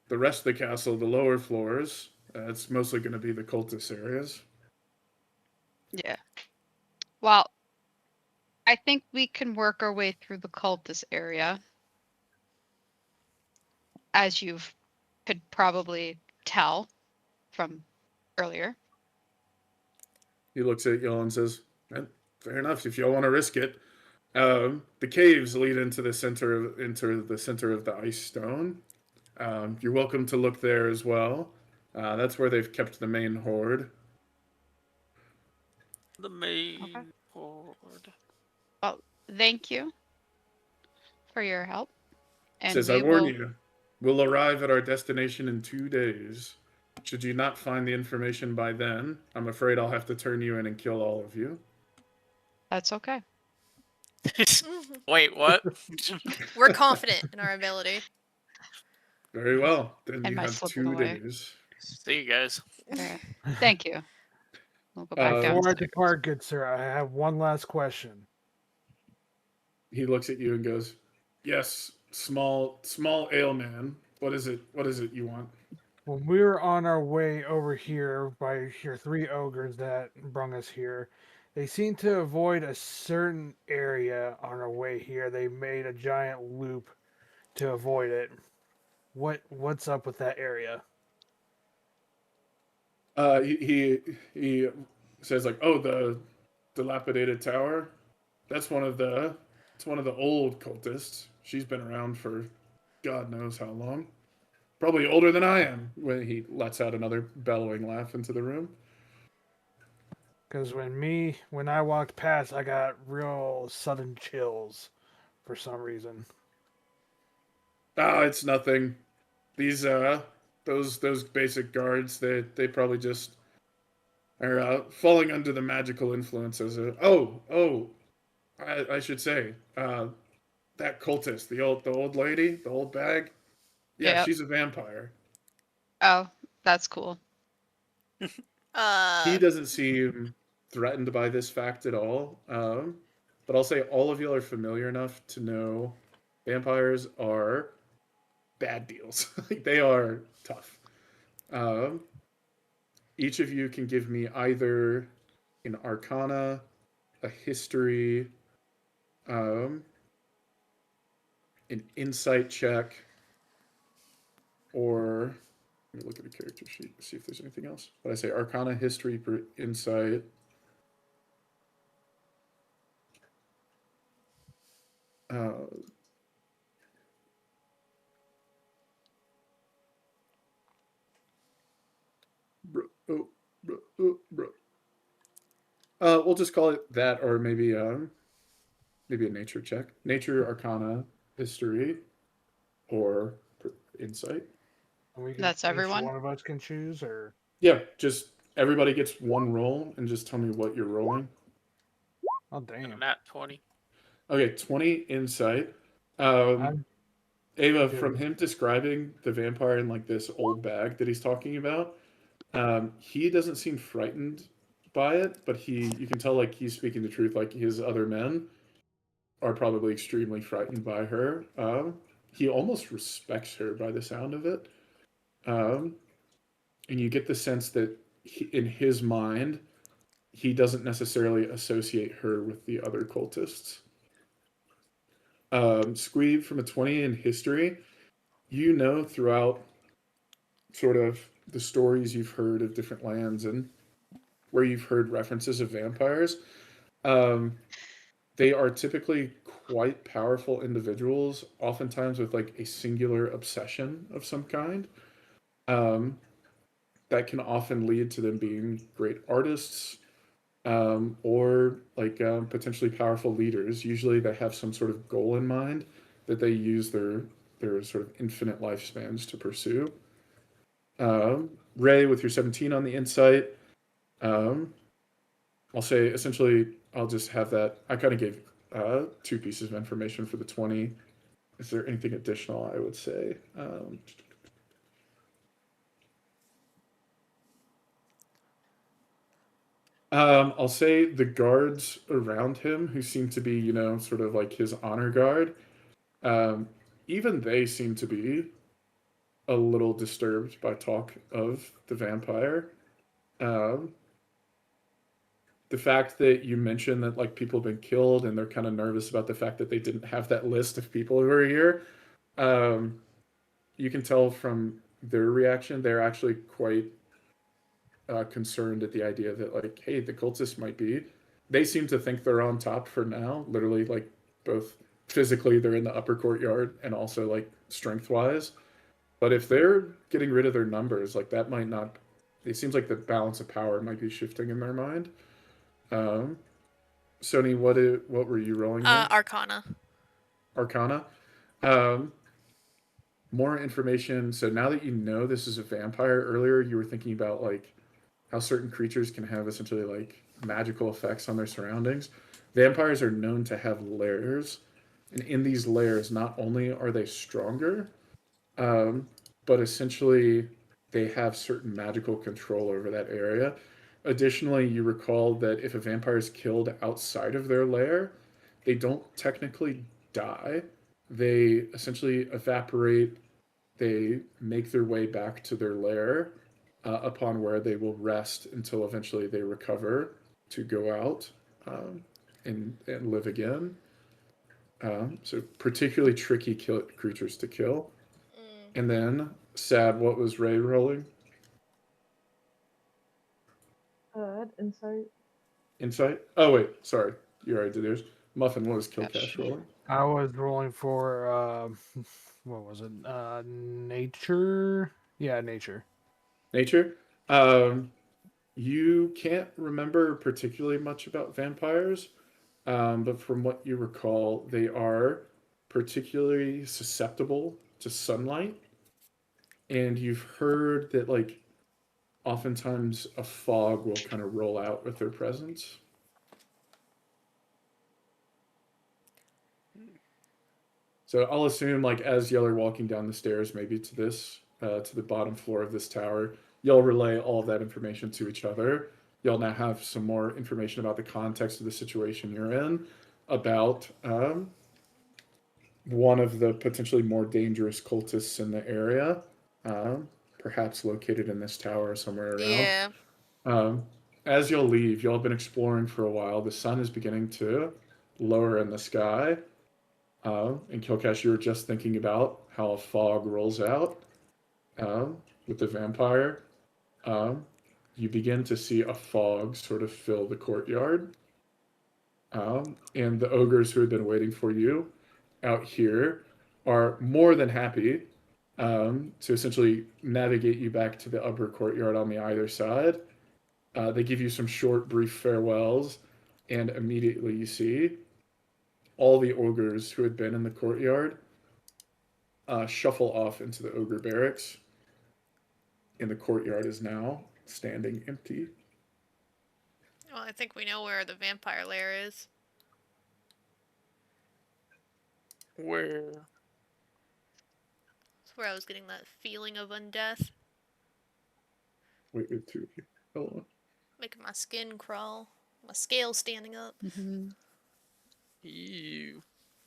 the rest of the castle, the lower floors, it's mostly going to be the cultist areas." Yeah. Well, I think we can work our way through the cultist area. As you could probably tell from earlier. He looks at y'all and says, "Fair enough. If y'all want to risk it, the caves lead into the center of the ice stone. You're welcome to look there as well. That's where they've kept the main horde." The main Okay. horde. Well, thank you for your help. And Says, we "I warn will... you, we'll arrive at our destination in 2 days. Should you not find the information by then, I'm afraid I'll have to turn you in and kill all of you." That's okay. Wait, what? We're confident in our ability. "Very well. Then And you my have slipping 2 away. days." See you guys. Okay. Thank you. We'll go back Uh, down. Before I depart, good sir, I have one last question. He looks at you and goes, "Yes, small ale man. What is it? What is it you want?" When we were on our way over here by your three ogres that brung us here, they seemed to avoid a certain area on our way here. They made a giant loop to avoid it. What's up with that area? He says like, "Oh, the dilapidated tower. That's one of the It's one of the old cultists. She's been around for God knows how long. Probably older than I am. When he lets out another bellowing laugh into the room. Because when I walked past, I got real sudden chills for some reason. Ah, it's nothing. These those basic guards, they probably just are falling under the magical influence as a I should say that cultist, the old lady, the old bag. Yeah, Yep. she's a vampire. Oh, that's cool. He doesn't seem threatened by this fact at all. But I'll say all of y'all are familiar enough to know vampires are bad deals. Like, they are tough. Um, each of you can give me either an arcana, a history, um, an insight check, or let me look at the character sheet to see if there's anything else. But I say arcana, history, insight. Uh, we'll just call it that, or maybe maybe a nature check, nature, arcana, history, or insight. And we can, That's each everyone? one of us can choose, or Yeah, just everybody gets one roll, and just tell me what you're rolling. oh damn, Nat 20. Okay, 20 insight. I'm Ava, good. from him describing the vampire in like this old bag that he's talking about, he doesn't seem frightened by it, but you can tell like he's speaking the truth. Like his other men are probably extremely frightened by her. He almost respects her by the sound of it, and you get the sense that in his mind, he doesn't necessarily associate her with the other cultists. Squeeb, from a 20 in history, you know throughout sort of the stories you've heard of different lands and where you've heard references of vampires, they are typically quite powerful individuals, oftentimes with like a singular obsession of some kind. Um, that can often lead to them being great artists, or like potentially powerful leaders. Usually, they have some sort of goal in mind that they use their sort of infinite lifespans to pursue. Ray, with your 17 on the insight, um, I'll say essentially I'll just have that. I kind of gave two pieces of information for the 20. Is there anything additional I would say? I'll say the guards around him, who seem to be, sort of like his honor guard, um, even they seem to be a little disturbed by talk of the vampire. Um, the fact that you mentioned that like people have been killed and they're kind of nervous about the fact that they didn't have that list of people who are here, um, you can tell from their reaction they're actually quite concerned at the idea that like, hey, the cultists might be. They seem to think they're on top for now. Literally, like both physically, they're in the upper courtyard, and also like strength wise. But if they're getting rid of their numbers, like that might not. It seems like the balance of power might be shifting in their mind. Um, Sony, what were you rolling here? Arcana. Arcana. Um, more information. So now that you know this is a vampire, earlier you were thinking about like how certain creatures can have essentially like magical effects on their surroundings. Vampires are known to have lairs, and in these lairs, not only are they stronger, um, but essentially they have certain magical control over that area. Additionally, you recall that if a vampire is killed outside of their lair, they don't technically die. They essentially evaporate. They make their way back to their lair, upon where they will rest until eventually they recover to go out, and live again. So particularly tricky creatures to kill. And then, sad, what was Ray rolling? Insight. Insight? Oh, wait, sorry. You already did yours. Muffin, what was Gotcha. Killcash rolling? I was rolling for what was it? Nature. Yeah, nature. Nature. You can't remember particularly much about vampires, but from what you recall, they are particularly susceptible to sunlight, and you've heard that like oftentimes a fog will kind of roll out with their presence. So I'll assume, like, as y'all are walking down the stairs, maybe to this, to the bottom floor of this tower, y'all relay all of that information to each other. Y'all now have some more information about the context of the situation you're in, about one of the potentially more dangerous cultists in the area, perhaps located in this tower or somewhere around. Yeah. As you'll leave, y'all have been exploring for a while. The sun is beginning to lower in the sky. And Killcash, you were just thinking about how a fog rolls out with the vampire. You begin to see a fog sort of fill the courtyard. And the ogres who had been waiting for you out here are more than happy to essentially navigate you back to the upper courtyard on the either side. They give you some short, brief farewells, and immediately you see all the ogres who had been in the courtyard shuffle off into the ogre barracks, and the courtyard is now standing empty. Well, I think we know where the vampire lair is. Where? That's where I was getting that feeling of undeath. Wait, two of you. Hold on. Making my skin crawl. My scales standing up. Mm-hmm. You.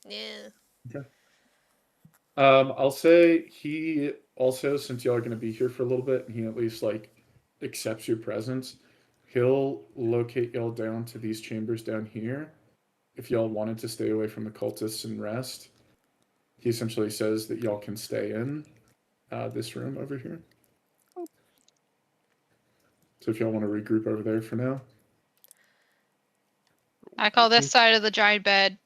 Yeah. I'll say he also, since y'all are going to be here for a little bit, and he at least like accepts your presence, he'll locate y'all down to these chambers down here. If y'all wanted to stay away from the cultists and rest, he essentially says that y'all can stay in this room over here. So if y'all want to regroup over there for now. I call this side of the giant bed.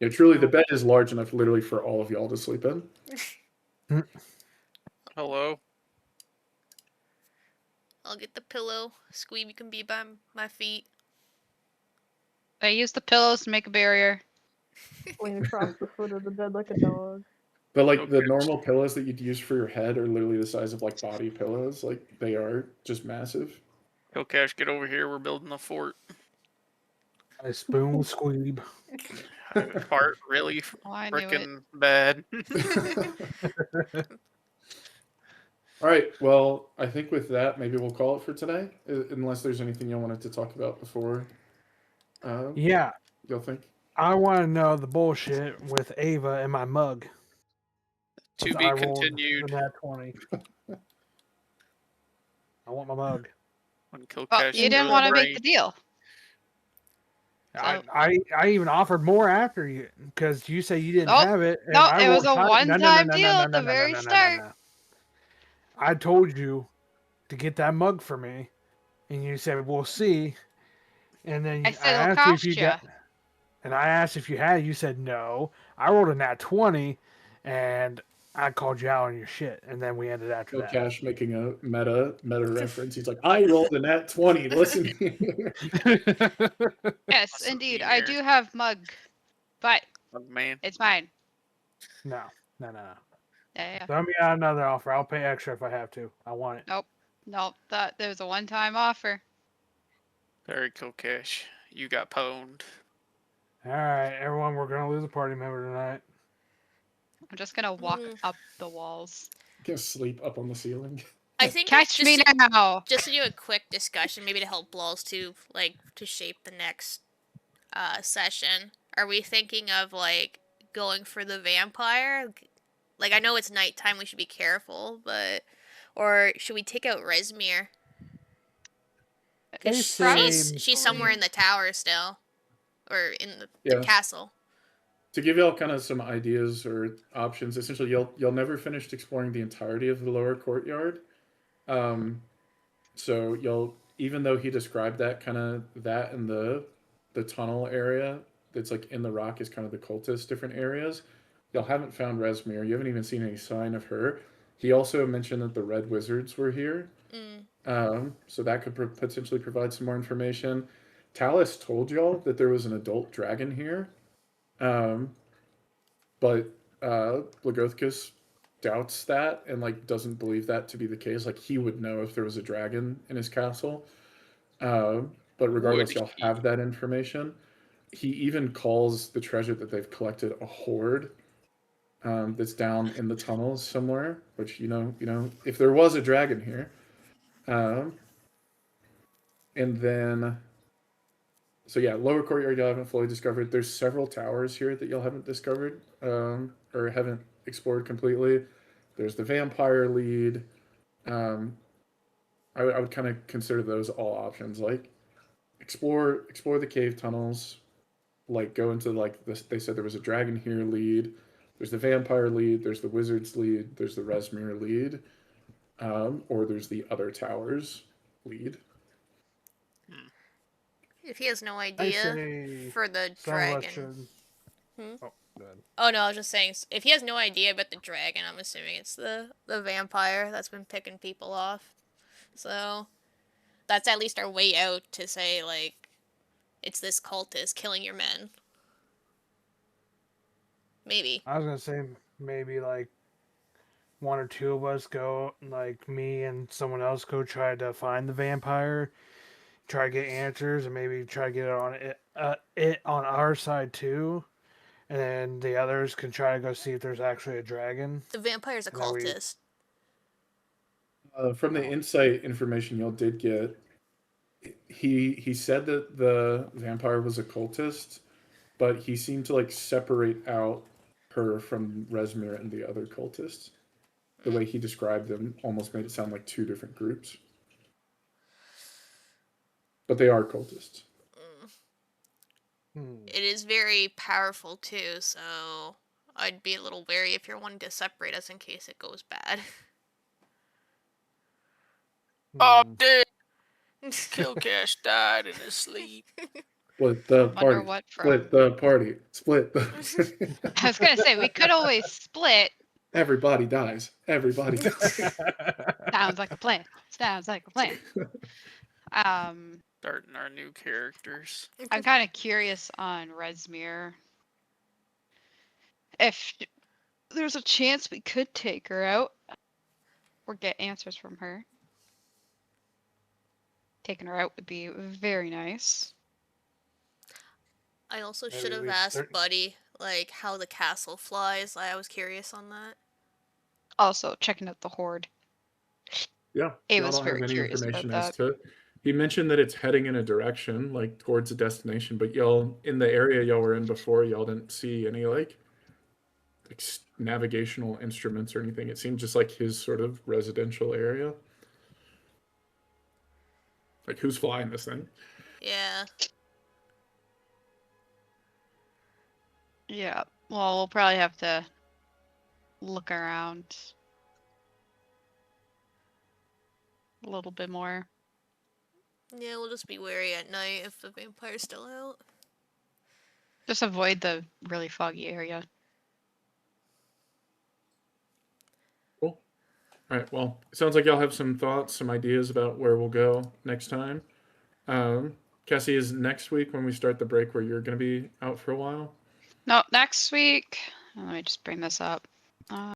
Yeah, truly, the bed is large enough literally for all of y'all to sleep in. Hello. I'll get the pillow. Squeeby can be by my feet. I use the pillows to make a barrier. Laying across the foot of the bed like a dog. But like the Okay. normal pillows that you'd use for your head are literally the size of like body pillows. Like they are just massive. Killcash, get over here. We're building a fort. I spoon squeeb. Part really Oh, I knew it. freaking bad. All right. Well, I think with that, maybe we'll call it for today. Unless there's anything you wanted to talk about before. Yeah, Y'all think? I want to know the bullshit with Ava and my mug. To Since be I rolled continued. the nat 20. I want my mug. When Well, Killcash you didn't goes want to right. make the deal. So- I even offered more after you because you say you didn't Nope. have it. And No, I it was rolled a high. one-time deal at the very start. I told you to get that mug for me, and you said we'll see. And then I I said it'll asked you if cost you you. got, and I asked if you had it. You said no. I rolled a nat 20, and I called you out on your shit, and then we ended after that. Cash making a meta reference. He's like, I rolled a nat 20. Listen here. Yes, Awesome indeed. being I here. do have mug, but Oh, man. it's mine. No. Yeah. Throw me out another offer. I'll pay extra if I have to. I want it. Nope. That there's a one-time offer. Sorry, Killcash. You got pwned. All right, everyone, we're gonna lose a party member tonight. I'm just gonna walk up the walls. Gonna sleep up on the ceiling. I think Catch me now. just to do a quick discussion, maybe to help Balls to shape the next session. Are we thinking of like going for the vampire? Like I know it's nighttime, we should be careful, but or should we take out Rezmir? Because she's somewhere in the tower still, or in the castle. To give y'all kind of some ideas or options, essentially y'all never finished exploring the entirety of the lower courtyard. So y'all, even though he described that and the the tunnel area that's like in the rock is kind of the cultist different areas. Y'all haven't found Rezmir. You haven't even seen any sign of her. He also mentioned that the red wizards were here. So that could potentially provide some more information. Talus told y'all that there was an adult dragon here. But Blagothkus doubts that and like doesn't believe that to be the case. Like he would know if there was a dragon in his castle. But regardless, Would y'all he? have that information. He even calls the treasure that they've collected a hoard. That's down in the tunnels somewhere. Which if there was a dragon here, and then, so yeah, lower courtyard y'all haven't fully discovered. There's several towers here that y'all haven't discovered or haven't explored completely. There's the vampire lead. I would kind of consider those all options. Like explore the cave tunnels. Like go into like this. They said there was a dragon here lead. There's the vampire lead. There's the wizards lead. There's the Rezmir lead. Or there's the other towers lead. If he has no I idea say for the some of us dragon. should. Hmm? Oh, good. Oh no, I was just saying, if he has no idea about the dragon, I'm assuming it's the vampire that's been picking people off. So that's at least our way out to say, like, it's this cultist killing your men. Maybe. I was gonna say maybe like one or two of us go, like me and someone else go try to find the vampire, try to get answers, and maybe try to get it on our side too, and then the others can try to go see if there's actually a dragon. The vampire's a And then we- cultist. From the insight information y'all did get, he said that the vampire was a cultist, but he seemed to like separate out her from Rezmir and the other cultists. The way he described them almost made it sound like two different groups. But they are cultists. It is very powerful too, so I'd be a little wary if you're wanting to separate us in case it goes bad. Bob dead. Killcash died in his sleep. Split the Wonder party. what from. Split the party. Split the. I was gonna say we could always split. Everybody dies. Everybody dies. Sounds like a plan. Sounds like a plan. Starting our new characters. I'm kind of curious on Rezmir. If there's a chance we could take her out or get answers from her, taking her out would be very nice. I also Maybe should have we asked start- Buddy, like, how the castle flies. I was curious on that. Also, checking out the horde. Yeah. He y'all was don't very have any curious information about as to. He mentioned that it's heading in a direction, like towards a destination, but y'all in the area y'all were in before, y'all didn't see any like navigational instruments or anything. It seemed just like his sort of residential area. Like who's flying this thing? Yeah. Yeah. Well, we'll probably have to look around a little bit more. Yeah, we'll just be wary at night if the vampire's still out. Just avoid the really foggy area. Cool. All right. Well, it sounds like y'all have some thoughts, some ideas about where we'll go next time. Cassie, is next week when we start the break where you're going to be out for a while? No, next week. Let me just bring this up.